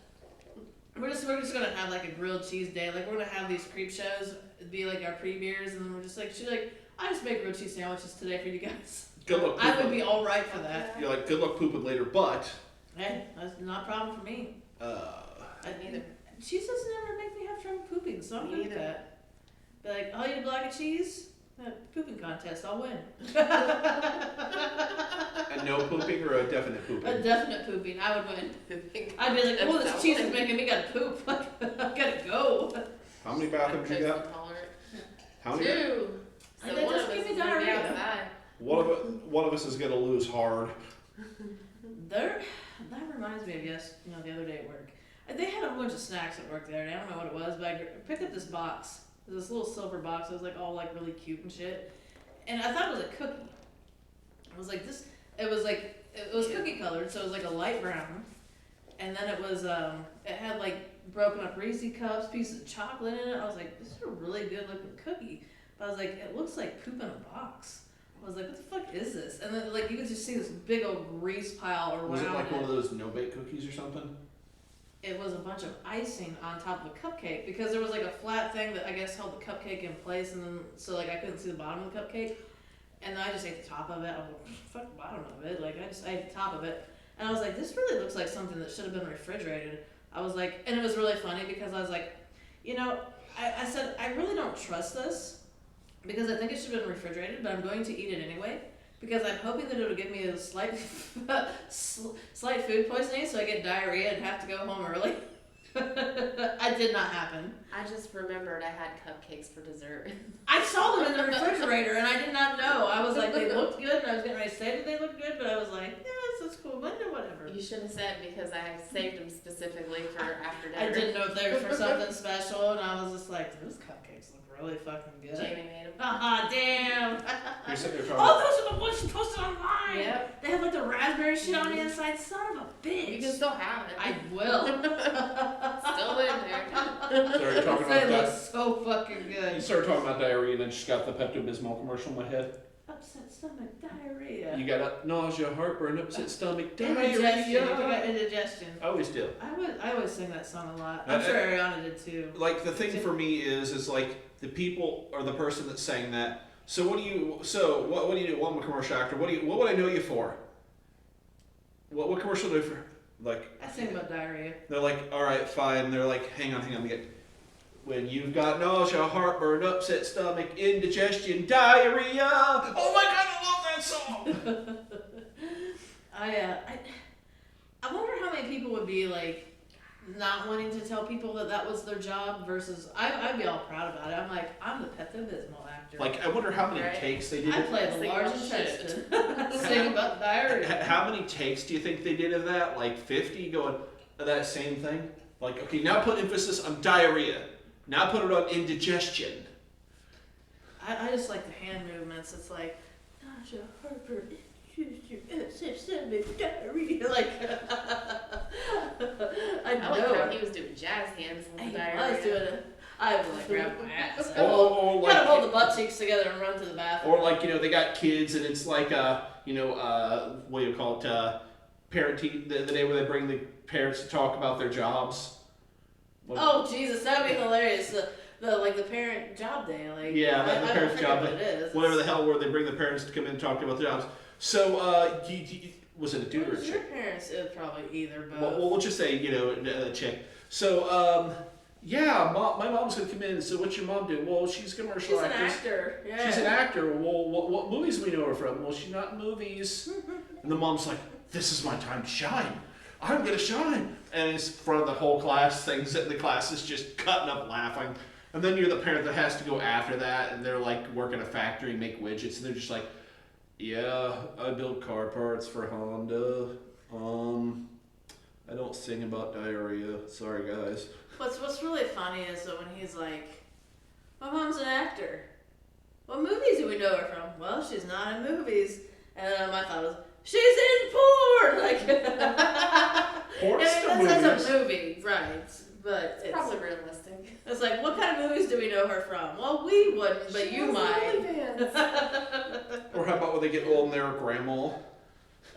We're just gonna have like a grilled cheese day. Like we're gonna have these creep shows. It'd be like our pre-beers, and then we're just like, I just make grilled cheese sandwiches today for you guys. Good luck. I would be all right for that. You're like, good luck pooping later, but. Hey, that's not a problem for me. Neither. Cheese doesn't ever make me have trouble pooping, so I'm Me good with either. that. Be like, I'll eat a block of cheese. Pooping contest, I'll win. A no pooping or a definite A pooping? definite pooping, I would win. I'd be like, oh, this cheese is making me gotta poop. I gotta go. How many bathrooms you got? Intolerant. How many? 2. And So they one just of us gave is me gonna be diarrhea. outside. One of us is gonna lose hard. That reminds me of the other day at work. They had a bunch of snacks at work there, and I don't know what it was, but I picked up this box. It was this little silver box. It was like all like really cute and shit. And I thought it was a cookie. I was like this. It was cookie colored, so it was like a light brown. And then it had like broken up Reese cups, pieces of chocolate in it. I was like, this is a really good looking cookie. But I was like, it looks like poop in a box. I was like, what the fuck is this? And then like you could just see this big old grease pile around Was it like it. one of those no bake cookies or something? It was a bunch of icing on top of a cupcake, because there was like a flat thing that I guess held the cupcake in place, and then so like I couldn't see the bottom of the cupcake, and then I just ate the top of it. I was like, fuck the bottom of it, like I just ate the top of it, and I was like, this really looks like something that should have been refrigerated. I was like, and it was really funny because I was like, I said I really don't trust this because I think it should have been refrigerated, but I'm going to eat it anyway. Because I'm hoping that it'll give me a slight food poisoning, so I get diarrhea and have to go home early. That did not happen. I just remembered I had cupcakes for dessert. I saw them in the refrigerator, and I did not know. I was like, they looked good, and I was getting ready to say that they looked good, but I was like, yeah, that's cool, but whatever. You should have said, because I saved them specifically for after dinner. I didn't know if they were for something special, and I was just like, those cupcakes look really fucking good. Jamie made them. Haha, damn. You're sitting there Oh, talking. those are the ones you posted online. Yep. They have like the raspberry shit on the inside. Son of a bitch. You can still have it. I will. Still Started talking They about look that. so fucking You good. started talking about diarrhea, and I just got the Pepto-Bismol commercial in my head. Upset stomach diarrhea. You got nausea, heartburn, upset stomach, Indigestion. You got diarrhea. indigestion. I always do. I always sing that song a lot. I'm sure Ariana did too. Like the thing for me is like the people or the person that sang that. So what do you do? Well, I'm a commercial actor. What would I know you for? What commercial do you for? Like I sing about diarrhea. they're like, all right, fine. They're like, hang on. When you've got nausea, heartburn, upset stomach, indigestion, diarrhea. Oh my God, I love that song. I wonder how many people would be like not wanting to tell people that was their job versus I'd be all proud about it. I'm like, I'm the Pepto-Bismol actor. Like, I wonder how many Right. takes they did. I play the Sing large about shit. intestine. Sing about diarrhea. How many takes do you think they did of that? Like 50 going that same thing? Like, okay, now put emphasis on diarrhea. Now put it on indigestion. I just like the hand movements. It's like, nausea, heartburn, stomach, diarrhea. Like, I I like know. how he was doing jazz hands in the I diarrhea. was doing it. I was like, grab my ass. Or Gotta hold the like, butt cheeks together and run to the bathroom. or like, they got kids and it's like, what do you call it? Parenting, the day where they bring the parents to talk about their jobs. Oh Jesus, that'd be hilarious. The parent job day, like Yeah, the I parents' don't job forget what it is. Whatever the hell, where they bring the parents to come in and talk about their jobs. So, was it a dude or a Your chick? parents, it was probably either, but Well, we'll just say, a chick. So, yeah, my mom's gonna come in. So, what's your mom do? Well, she's a commercial she's an actress. actor. Yeah. She's an actor. Well, what movies do we know her from? Well, she's not in movies. And the mom's like, this is my time to shine. I'm gonna shine. And it's in front of the whole class. Things that the class is just cutting up laughing. And then you're the parent that has to go after that, and they're like working a factory, make widgets, and they're just like, yeah, I build car parts for Honda. I don't sing about diarrhea. Sorry, guys. What's really funny is that when he's like, my mom's an actor. What movies do we know her from? Well, she's not in movies. And then my thought was, she's in porn. Like, Porn's still that's a movies. movie, right? But It's probably realistic. It's like, what kind of movies do we know her from? Well, we wouldn't, but She you was might. Or how about when they get old and they're grandma?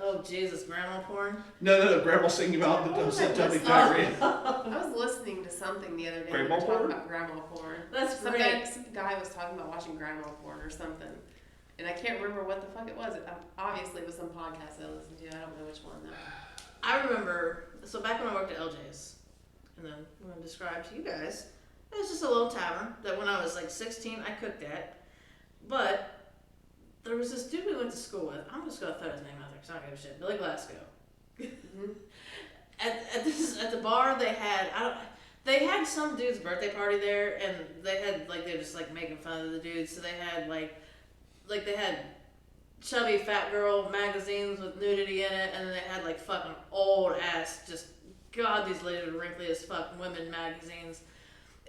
Oh Jesus, grandma porn. No, grandma singing about the upset tummy Oh. diarrhea. I was listening to something the other day. Grandma they were talking porn? about grandma porn. That's Some great. guy was talking about watching grandma porn or something. And I can't remember what the fuck it was. Obviously, it was some podcast I listened to. I don't know which one, though. I remember, so back when I worked at LJ's, and then I'm going to describe to you guys, it was just a little tavern that when I was like 16, I cooked at. But there was this dude we went to school with. I'm just going to throw his name out there because I don't give a shit. Billy Glasgow. Mm-hmm. At the bar, they had some dude's birthday party there, and they were just like making fun of the dude. So they had they had chubby fat girl magazines with nudity in it, and then they had like fucking old ass, just God, these ladies are wrinkly as fuck women magazines.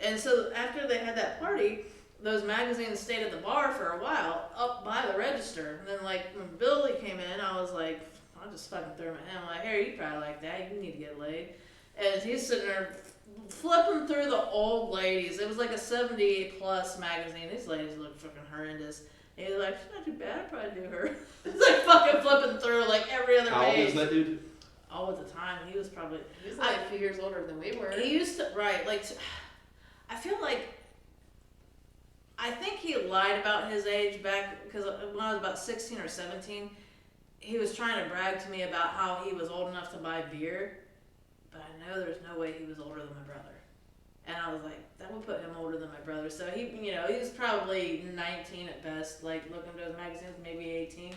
And so after they had that party, those magazines stayed at the bar for a while up by the register. And then like when Billy came in, I was like, I'll just fucking throw him at him. Like, hey, you probably like that. You need to get laid. And he's sitting there flipping through the old ladies. It was like a 70+ magazine. These ladies look fucking horrendous. And he's like, she's not too bad. I'd probably do her. It's like fucking flipping through like every other How old page. is that dude? Oh, at the time, he was probably... He was like a few years older than we were. He used to... Right, like... I feel like... I think he lied about his age back... Because when I was about 16 or 17, he was trying to brag to me about how he was old enough to buy beer. But I know there's no way he was older than my brother. And I was like, that would put him older than my brother. So he was probably 19 at best, like looking at those magazines, maybe 18.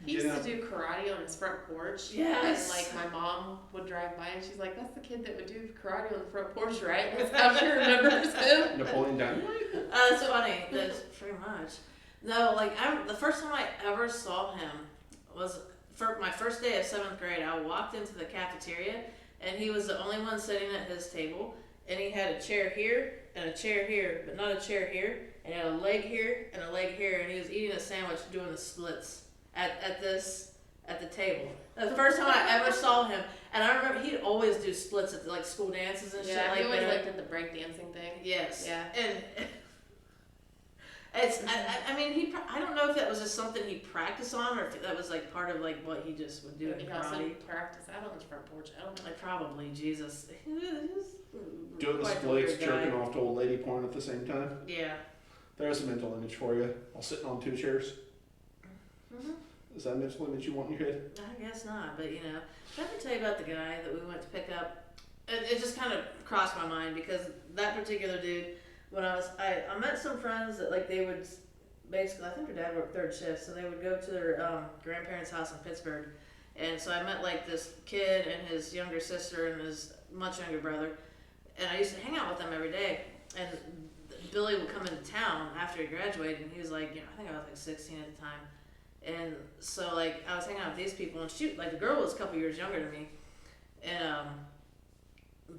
He used to do karate on his front porch. Yes. And like my mom would drive by and she's like, that's the kid that would do karate on the front porch, right? That's how she remembers him. Napoleon Dynamite? That's funny. That's pretty much. No, like the first time I ever saw him was for my first day of 7th grade. I walked into the cafeteria and he was the only one sitting at his table. And he had a chair here and a chair here, but not a chair here. And he had a leg here and a leg here. And he was eating a sandwich doing the splits at this at the table. The first time I ever saw him, and I remember he'd always do splits at like school dances and shit Yeah, like he always that. looked at the breakdancing thing. Yes. Yeah. And it's, I mean, I don't know if that was just something he practiced on, or if that was like part of like what he just would do in He also karate. practiced out on his front porch. I don't know. Like probably Jesus. Doing the Quite splits, weird guy. jerking off to old lady porn at the same time. Yeah. There's a mental image for you. While sitting on 2 chairs. Mm-hmm. Is that a mental image you want in your head? I guess not, but you know, let me tell you about the guy that we went to pick up. It just kind of crossed my mind because that particular dude, when I met some friends that like they would basically, I think their dad worked 3rd shift, so they would go to their grandparents' house in Pittsburgh, and so I met like this kid and his younger sister and his much younger brother, and I used to hang out with them every day. And Billy would come into town after he graduated, and he was like, you know, I think I was like 16 at the time. And so, like, I was hanging out with these people, and like, the girl was a couple years younger than me. And,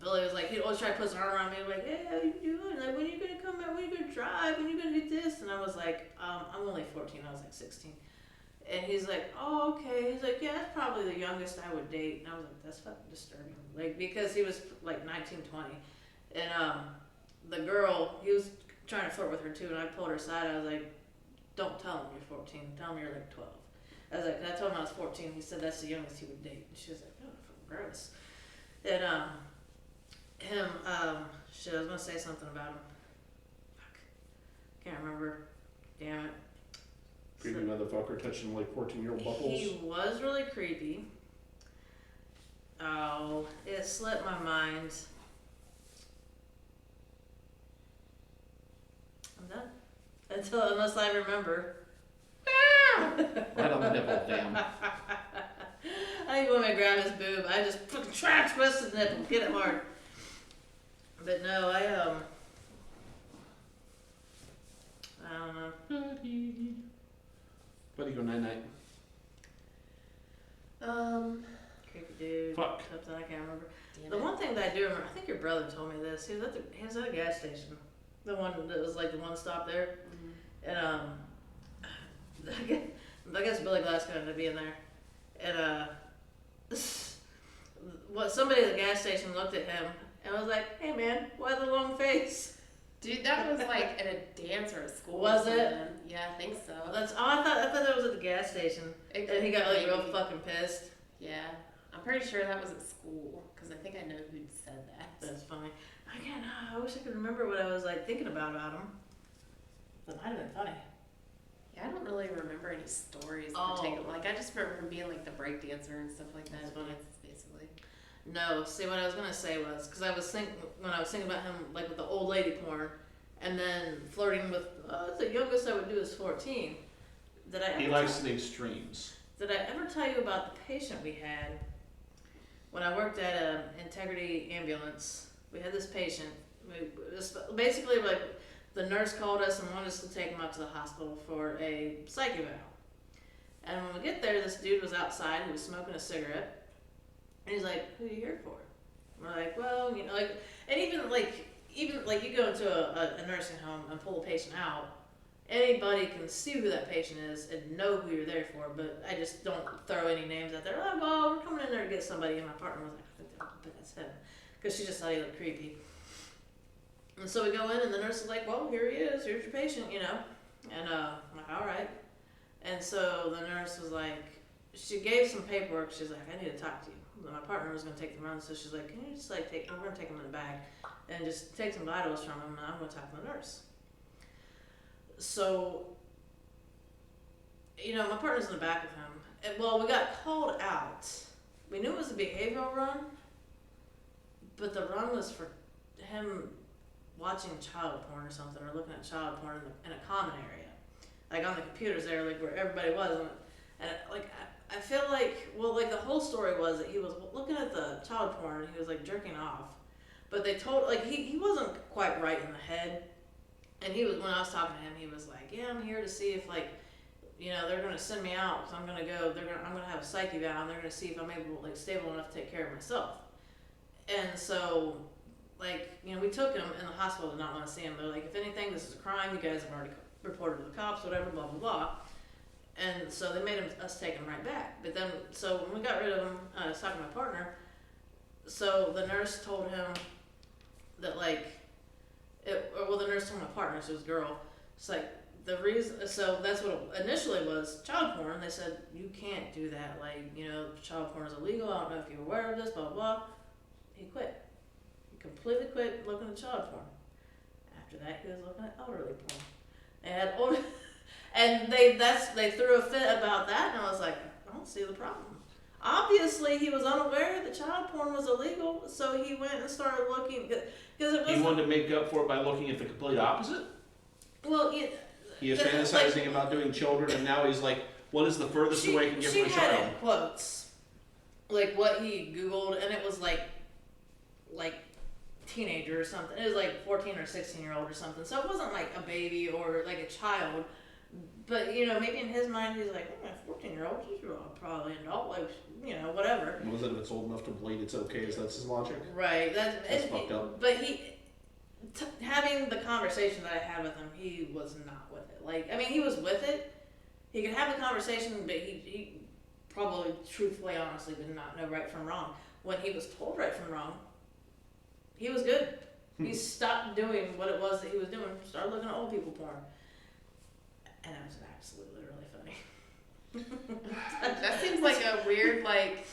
Billy was like, he'd always try to put his arm around me, like, hey, how you doing? Like, when are you going to come out? When are you going to drive? When are you going to do this? And I was like, I'm only 14. I was like 16. And he's like, oh, okay. He's like, yeah, that's probably the youngest I would date. And I was like, that's fucking disturbing. Like, because he was, like, 19, 20. And, the girl, he was trying to flirt with her, too, and I pulled her aside. I was like, don't tell him you're 14. Tell him you're like 12. I was like, I told him I was 14. He said that's the youngest he would date. And she was like, oh, gross. And shit, I was gonna say something about him. Fuck, can't remember. Damn it. Creepy motherfucker touching like 14-year-old buckles. He was really creepy. Oh, it slipped my mind. I'm done. Unless I remember. Right on the nipple, damn. I think when I grab his boob, I just fucking try to twist the nipple, get it hard. But no, I don't know. Buddy, go night-night. Creepy dude. Fuck. Something I can't remember. Damn The it. one thing that I do remember, I think your brother told me this. He was at a gas station. The one that was like the one stop there. Mhm. And I guess Billy Glass ended up being there. And somebody at the gas station looked at him and was like, "Hey man, why the long face?" Dude, that was like at a dance or a school. Was or it? something. Yeah, I think so. I thought that was at the gas station. It And he got like real maybe. fucking pissed. Yeah, I'm pretty sure that was at school because I think I know who said that. That's funny. I wish I could remember what I was like thinking about him. That might have been funny. Yeah, I don't really remember any stories. Oh. Particular. Like I just remember him being like the break dancer and stuff like that. That's funny. That's basically. No, see what I was gonna say was because I was thinking about him like with the old lady porn, and then flirting with the youngest I would do is 14. He likes the extremes. Did I ever tell you about the patient we had when I worked at an Integrity ambulance? We had this patient. Basically, like the nurse called us and wanted us to take him up to the hospital for a psych eval. And when we get there, this dude was outside. He was smoking a cigarette. And he's like, "Who are you here for?" And we're like, "Well, you know, like," and even like you go into a nursing home and pull a patient out, anybody can see who that patient is and know who you're there for. But I just don't throw any names out there. "Oh, well, we're coming in there to get somebody." And my partner was like, "I think that's him," because she just thought he looked creepy. And so we go in, and the nurse is like, "Well, here he is. Here's your patient," you know. And I'm like, "All right." And so the nurse was like, she gave some paperwork. She's like, "I need to talk to you." And my partner was going to take the run, so she's like, "Can you just like we're going to take him in the bag and just take some vitals from him, and I'm going to talk to the nurse." So, you know, my partner's in the back of him. And, well, we got called out. We knew it was a behavioral run, but the run was for him watching child porn or something, or looking at child porn in a common area, like on the computers there, like where everybody was. And like I feel like, well, like the whole story was that he was looking at the child porn and he was like jerking off, but they told, like, he wasn't quite right in the head. And he was, when I was talking to him, he was like, "Yeah, I'm here to see if, like, you know, they're gonna send me out because I'm gonna have a psych eval, and they're gonna see if I'm able, like, stable enough to take care of myself." And so, like, you know, we took him, and the hospital did not want to see him. They're like, "If anything, this is a crime. You guys have already reported to the cops, whatever, blah blah blah." And so they made us take him right back. But then, so when we got rid of him, I was talking to my partner. So the nurse told him that like, the nurse told my partner, so it was a girl. It's like the reason. So that's what it initially was, child porn. They said you can't do that. Like, you know, child porn is illegal. I don't know if you're aware of this. Blah blah. He quit. He completely quit looking at child porn. After that, he was looking at elderly porn. And and they threw a fit about that, and I was like, I don't see the problem. Obviously, he was unaware that child porn was illegal, so he went and started looking because it was. He wanted to make up for it by looking at the complete opposite. Well, he was fantasizing about doing children, and now he's like, "What is the furthest away I can get from a child?" She had in quotes, like what he Googled, and it was like teenager or something. It was like 14 or 16-year-old or something. So it wasn't like a baby or like a child. But, you know, maybe in his mind, he's like, oh, 14-year-old, she's probably an adult, like, you know, whatever. Was it if it's old enough to bleed, it's okay? Is that his logic? Right. That's fucked up. But having the conversation that I had with him, he was not with it. Like, I mean, he was with it. He could have the conversation, but he probably, truthfully, honestly, did not know right from wrong. When he was told right from wrong, he was good. He stopped doing what it was that he was doing, started looking at old people porn. And it was absolutely really funny. That seems like a weird, like,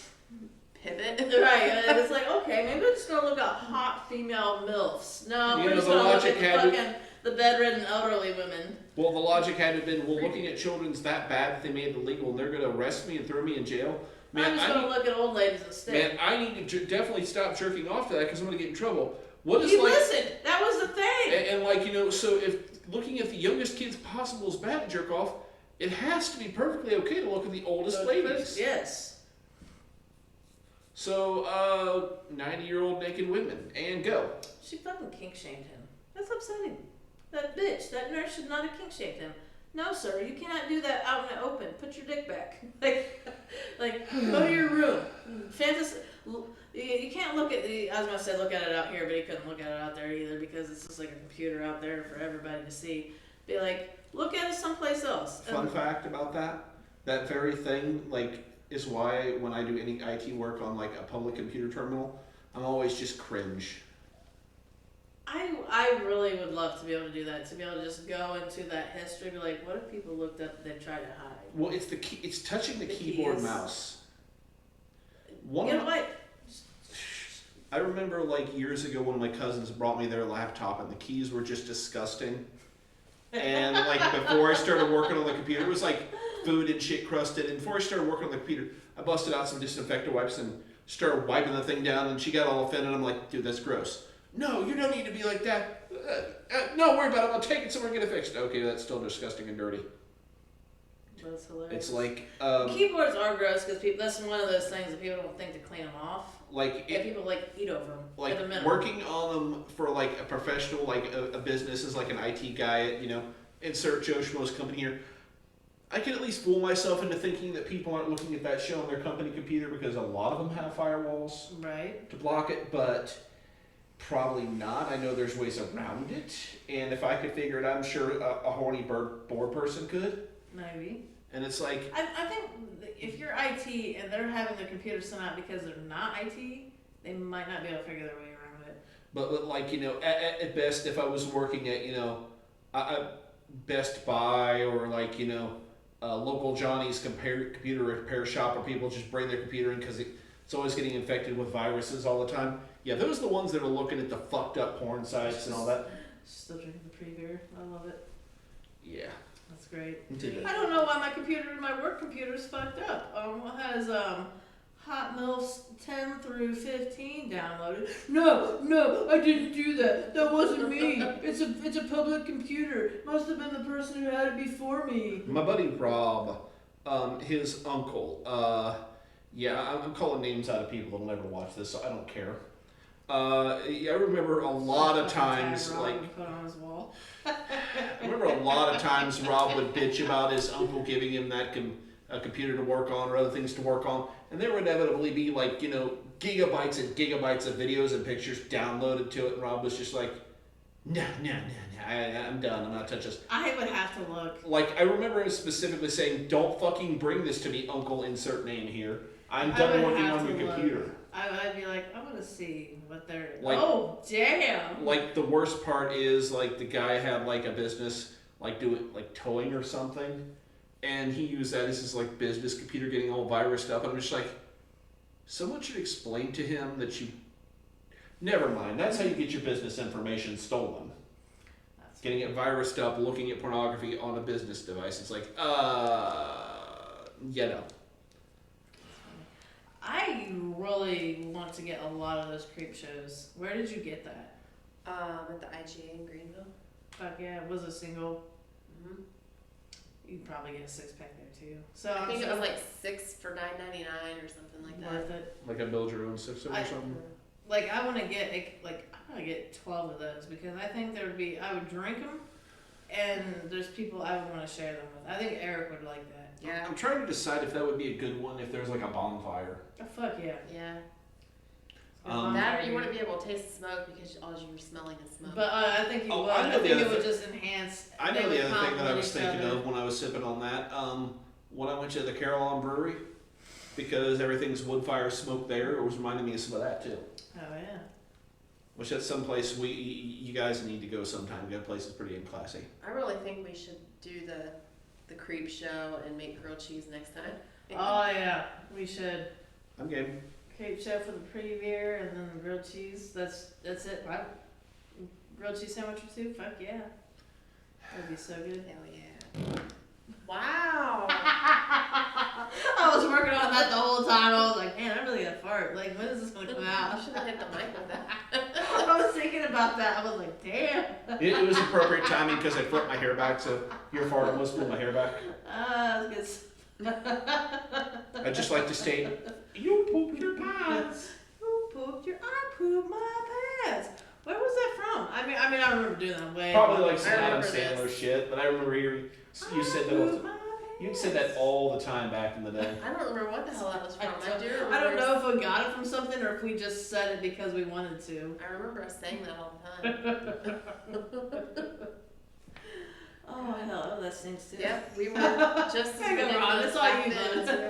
pivot. Right, and it's like, okay, maybe we're just gonna look at hot female MILFs. No, You we're know, just the gonna look logic at had to- fucking the bedridden elderly women. Well, the logic had to have been, well, looking at children's that bad that they made it illegal, and they're going to arrest me and throw me in jail. Man, I'm just gonna look at old ladies instead. Man, I need to definitely stop jerking off to that because I'm going to get in trouble. What is He like? listened. That was the thing. And like, you know, so if looking at the youngest kids possible is bad to jerk off, it has to be perfectly okay to look at the oldest ladies. Yes. So, 90-year-old naked women, and go. She fucking kink shamed him. That's upsetting. That bitch, that nurse should not have kink shamed him. No, sir, you cannot do that out in the open. Put your dick back. Like, go to your room. You can't look at I was gonna say look at it out here, but he couldn't look at it out there either because it's just like a computer out there for everybody to see. Be like, look at it someplace else. Fun fact about that very thing, like, is why when I do any IT work on like a public computer terminal, I'm always just cringe. I really would love to be able to do that, to be able to just go into that history, be like, what if people looked up that they tried to hide? Well, it's the key, it's touching the The keyboard keys. mouse. Get away. I remember like years ago when my cousins brought me their laptop and the keys were just disgusting. And like before I started working on the computer, it was like food and shit crusted. And before I started working on the computer, I busted out some disinfectant wipes and started wiping the thing down. And she got all offended. I'm like, dude, that's gross. No, you don't need to be like that. No, worry about it. I'll take it somewhere and get it fixed. Okay, that's still disgusting and dirty. That's hilarious. It's like keyboards are gross because that's one of those things that people don't think to clean them off. like Yeah, people like eat over them. like at the minimum. working on them for like a professional, like a business as like an IT guy at, you know, insert Joe Schmo's company here. I can at least fool myself into thinking that people aren't looking at that show on their company computer because a lot of them have firewalls Right. to block it, but probably not. I know there's ways around it, and if I could figure it out, I'm sure a horny board person could. Maybe. And it's like, I think if you're IT and they're having their computer sent out because they're not IT, they might not be able to figure their way around it. but like, you know, at best, if I was working at, you know, Best Buy or like, you know, local Johnny's computer repair shop where people just bring their computer in because it's always getting infected with viruses all the time. Yeah, those are the ones that are looking at the fucked up porn sites and all that. Still drinking the pre-beer. I love it. Yeah. That's great. Me too. I don't know why my work computer is fucked up. It has Hot Milfs 10 through 15 downloaded. No, I didn't do that. That wasn't me. It's a public computer. Must have been the person who had it before me. My buddy Rob, his uncle, yeah, I'm calling names out of people that'll never watch this, so I don't care. I remember a lot of times, like, put on his wall. I remember a lot of times Rob would bitch about his uncle giving him that computer to work on or other things to work on, and there would inevitably be like, you know, gigabytes and gigabytes of videos and pictures downloaded to it, and Rob was just like, No. I'm done. I'm not touching this. I would have to look. Like, I remember him specifically saying, don't fucking bring this to me, Uncle, insert name here. I'm I done would working have on to your look. computer. I'd be like, I want to see what they're. Like- oh, damn. Like, the worst part is, like, the guy had, like, a business, like, do it, like, towing or something. And he used that as his, like, business computer getting all virused up. And I'm just like, someone should explain to him that you... Never mind. That's how you get your business information stolen. That's Getting it virused up, looking at pornography on a business device. It's like, you know. I really want to get a lot of those creep shows. Where did you get that? At the IGA in Greenville. Fuck yeah, it was a single. Mm-hmm. You'd probably get a 6-pack there too. So I think I'm it was so like 6 for $9.99 or something like that. worth it. Like a build your own system or something. Like I want to get 12 of those because I think there would be I would drink them, and there's people I would want to share them with. I think Eric would like that. Yeah. I'm trying to decide if that would be a good one if there's like a bonfire. Oh fuck yeah. Yeah. Um, That or you wouldn't be able to taste the smoke because all you were smelling is smoke. But I think you Oh, would. I I, know the think other it would thing- just enhance. I they know would the other thing that I complement was each thinking other. of when I was sipping on that. When I went to the Carillon Brewery, because everything's wood fire smoke there, it was reminding me of some of that too. Oh yeah. Which that's some place you guys need to go sometime. That place is pretty classy. I really think we should do the creep show and make grilled cheese next time. Oh yeah, we should. I'm game. Crepe show for the pre-beer and then the grilled cheese. That's it. Right? Grilled cheese sandwich or two? Fuck yeah. That'd be so good. Hell yeah. Wow. I was working on that the whole time. I was like, man, I really gotta fart. Like, when is this gonna come I out? should have hit the mic with that. I was thinking about that. I was like, damn. It was appropriate timing because I flipped my hair back, so your fart was pull my hair back. Ah, that's good. I'd just like to state, you pooped your pants. Who pooped your? I pooped my pants. Where was that from? I mean, I remember doing that way. Probably like I some Adam remember Sandler this. shit, but I remember hearing you said that. pooped my You said that all the time back in the day. I don't remember what the hell that was from. I do remember. I don't know if we got it from something or if we just said it because we wanted to. I remember us saying that all the time. Oh hell, that stinks too. Yep, we were just as Hang on, Ron, ridiculous it's all back you, then as bud. we are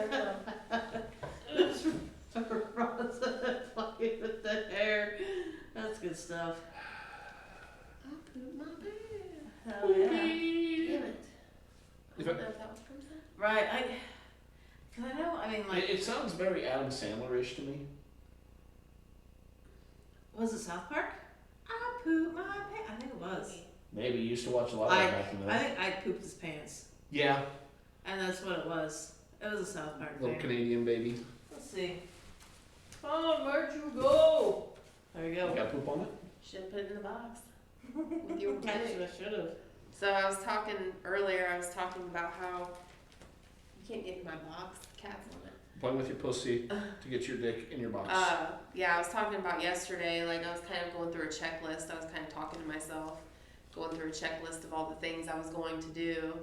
now. Ron's fucking with the hair. That's good stuff. I pooped my pants. Hell yeah. Damn it. I If don't know if that was from that. Right, cause I know, I mean like, It sounds very Adam Sandler-ish to me. was it South Park? I pooped my pants. I think it was. Maybe you used to watch a lot of that back in the I day. think I pooped his pants. Yeah, And that's what it was. It was a South Park little thing. Canadian baby. Let's see. Oh, where'd you go? There you You go. got poop on it? Should have put it in the box with your Actually, dick. I should have. So I was talking earlier, I was talking about how you can't get in my box, cats on it. Playing with your pussy to get your dick in your box. Yeah, I was talking about yesterday, like I was kind of going through a checklist. I was kind of talking to myself, going through a checklist of all the things I was going to do.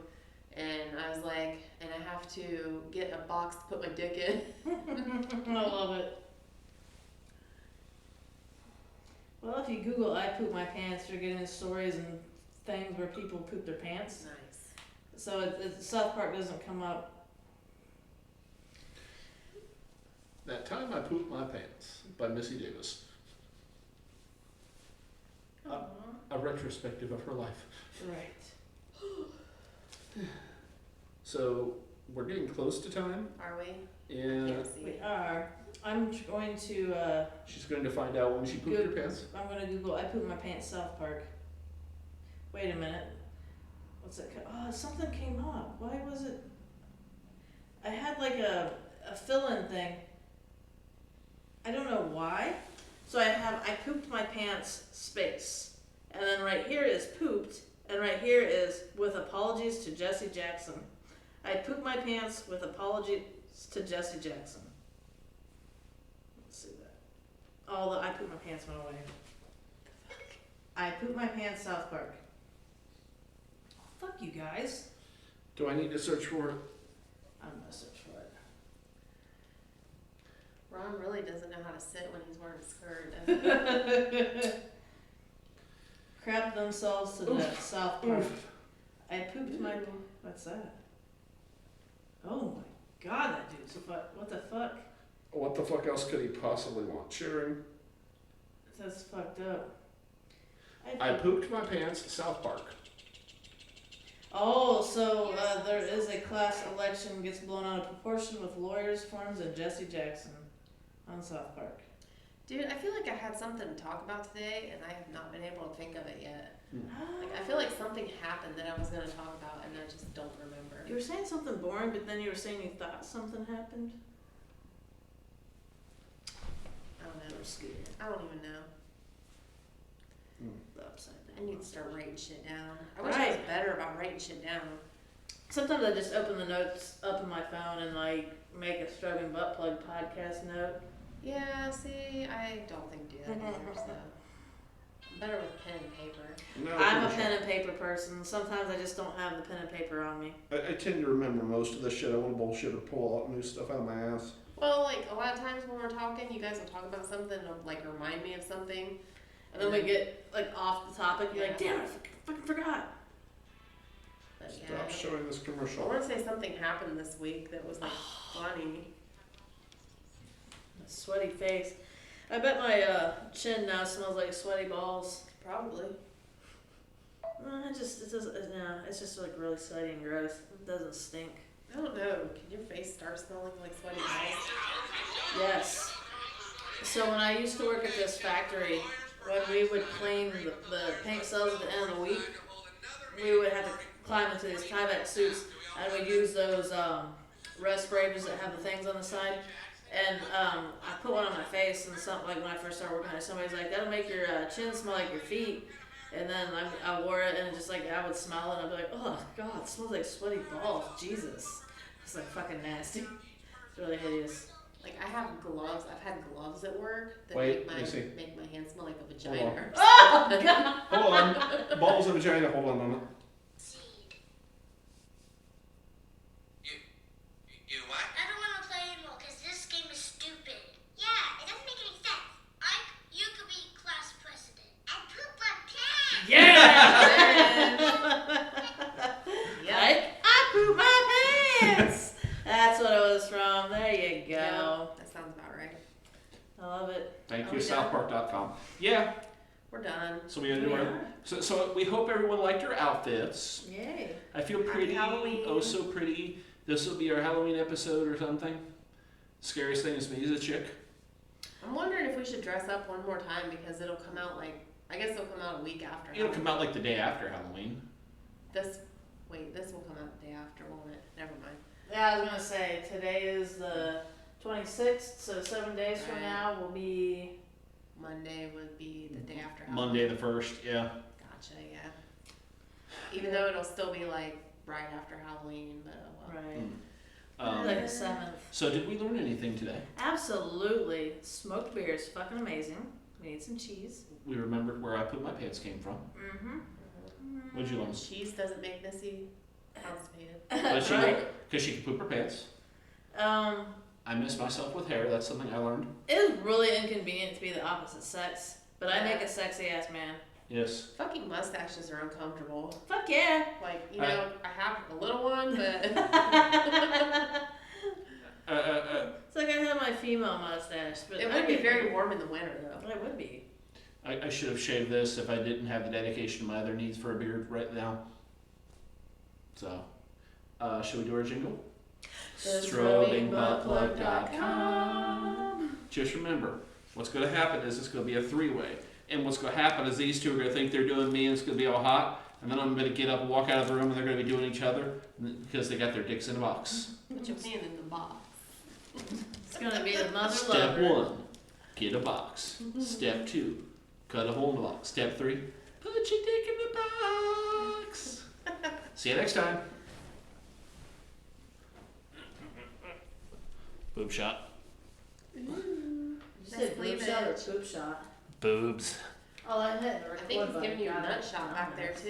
And I was like, and I have to get a box to put my dick in. I love it. Well, if you Google "I poop my pants," you're getting stories and things where people poop their pants. Nice. So South Park doesn't come up. That Time I Pooped My Pants by Missy Davis. A retrospective of her life. Right. So, we're getting close to time. Are we? And Can't see. We are. I'm going to she's going to find out when she pooped her pants. I'm going to Google "I poop my pants South Park." Wait a minute. What's it called? Oh, something came up. Why was it? I had like a fill-in thing. I don't know why. So I have "I pooped my pants" space. And then right here is "pooped." And right here is "with apologies to Jesse Jackson." I pooped my pants with apologies to Jesse Jackson. Let's see that. All the "I pooped my pants" went away. I pooped my pants South Park. Oh, fuck you guys. Do I need to search for it? I'm gonna search for it. Ron really doesn't know how to sit when he's wearing a skirt. does he? crapped themselves to death. South Park. I pooped my. What's that? Oh my god, that dude's a fuck. What the fuck? What the fuck else could he possibly want? Cheering. That's fucked up. I pooped my pants. South Park. Oh, so there is a class election gets blown out of proportion with lawyers' forms and Jesse Jackson on South Park. Dude, I feel like I had something to talk about today, and I have not been able to think of it yet. Hmm. Like, I feel like something happened that I was going to talk about, and I just don't remember. You were saying something boring, but then you were saying you thought something happened. I don't know. We're scared. I don't even know. The upside I down. need to start writing shit down. I wish I was better about writing shit down. Sometimes I just open the notes up in my phone and like make a Strobing butt plug podcast note. Yeah, see, I don't think do that either, so. I'm better with pen and paper. No, I'm a pretty pen and paper person. Sometimes I just don't have the pen and paper on me. sure. I tend to remember most of the shit I want to bullshit or pull out new stuff out of my ass. Well, like, a lot of times when we're talking, you guys will talk about something, and like, remind me of something. And then we get like off the topic. You're like, Yeah. damn it, I fucking forgot. But yeah, Stop showing this I commercial. want to say something happened this week that was like funny. A sweaty face. I bet my chin now smells like sweaty balls. Probably. It's just like really sweaty and gross. It doesn't stink. I don't know. Can your face start smelling like sweaty balls? Yes. So when I used to work at this factory, when we would clean the paint cells at the end of the week, we would have to climb into these Tyvek suits, and we'd use those respirators that have the things on the side. And I put one on my face, and something like when I first started working there, somebody's like, "That'll make your chin smell like your feet." And then I wore it, and it just like I would smell it, and I'd be like, "Oh God, it smells like sweaty balls, Jesus!" It's like fucking nasty. It's really hideous. Like, I have gloves. I've had gloves at work that Wait, make let me see. my hands smell like a Hold vagina. on. or Oh God! Hold on. Balls and vagina. Hold on a minute. You what? I don't want to play anymore because this game is stupid. Yeah, it doesn't make any sense. You could be class president. I poop my pants. Yeah! I poop my pants! That's what it was from. There you go. Yeah, that sounds about right. I love it. Thank Are you, we done? southpark.com. Yeah. We're done. So we do our. So we hope everyone liked our outfits. Yay. I feel pretty. Halloween. Oh, so pretty. This will be our Halloween episode or something. Scariest thing is me as a chick. I'm wondering if we should dress up one more time because it'll come out like, I guess it'll come out a week after. It'll come out like the day after Halloween. This will come out the day after, won't it? Never mind. Yeah, I was gonna say today is the 26th, so 7 days from Right. now will be. Monday would be the day after Halloween. Monday the 1st, yeah. Gotcha, yeah. Even though it'll still be like right after Halloween, but well. Right. Like the 7th. So did we learn anything today? Absolutely. Smoked beer is fucking amazing. We need some cheese. We remembered where I put my pants came from. Mm-hmm. What'd you learn? Cheese doesn't make Missy constipated. But she, Right. because she could poop her pants. Um, I miss myself with hair. That's something I learned. it is really inconvenient to be the opposite sex, but I make a sexy ass man. Yes. Fucking mustaches are uncomfortable. Fuck yeah. Like, you know, I have a little one, but It's like I have my female mustache, but it would be very warm in the winter though. It would be. I should have shaved this if I didn't have the dedication to my other needs for a beard right now. So, should we do our jingle? Strobingbuttplug.com. Just remember, what's going to happen is it's going to be a three-way. And what's going to happen is these two are going to think they're doing me and it's going to be all hot. And then I'm going to get up and walk out of the room and they're going to be doing each other because they got their dicks in a box. Put your hand in the box. It's gonna be the mother Step lover. 1, get a box. Step 2, cut a hole in the box. Step 3, put your dick in the box. See you next time. Boob shot. You said Let's boob leave shot or it. poop shot? Boobs. Oh, I hit the I think record he's button. giving you a Got it. nut shot back there too.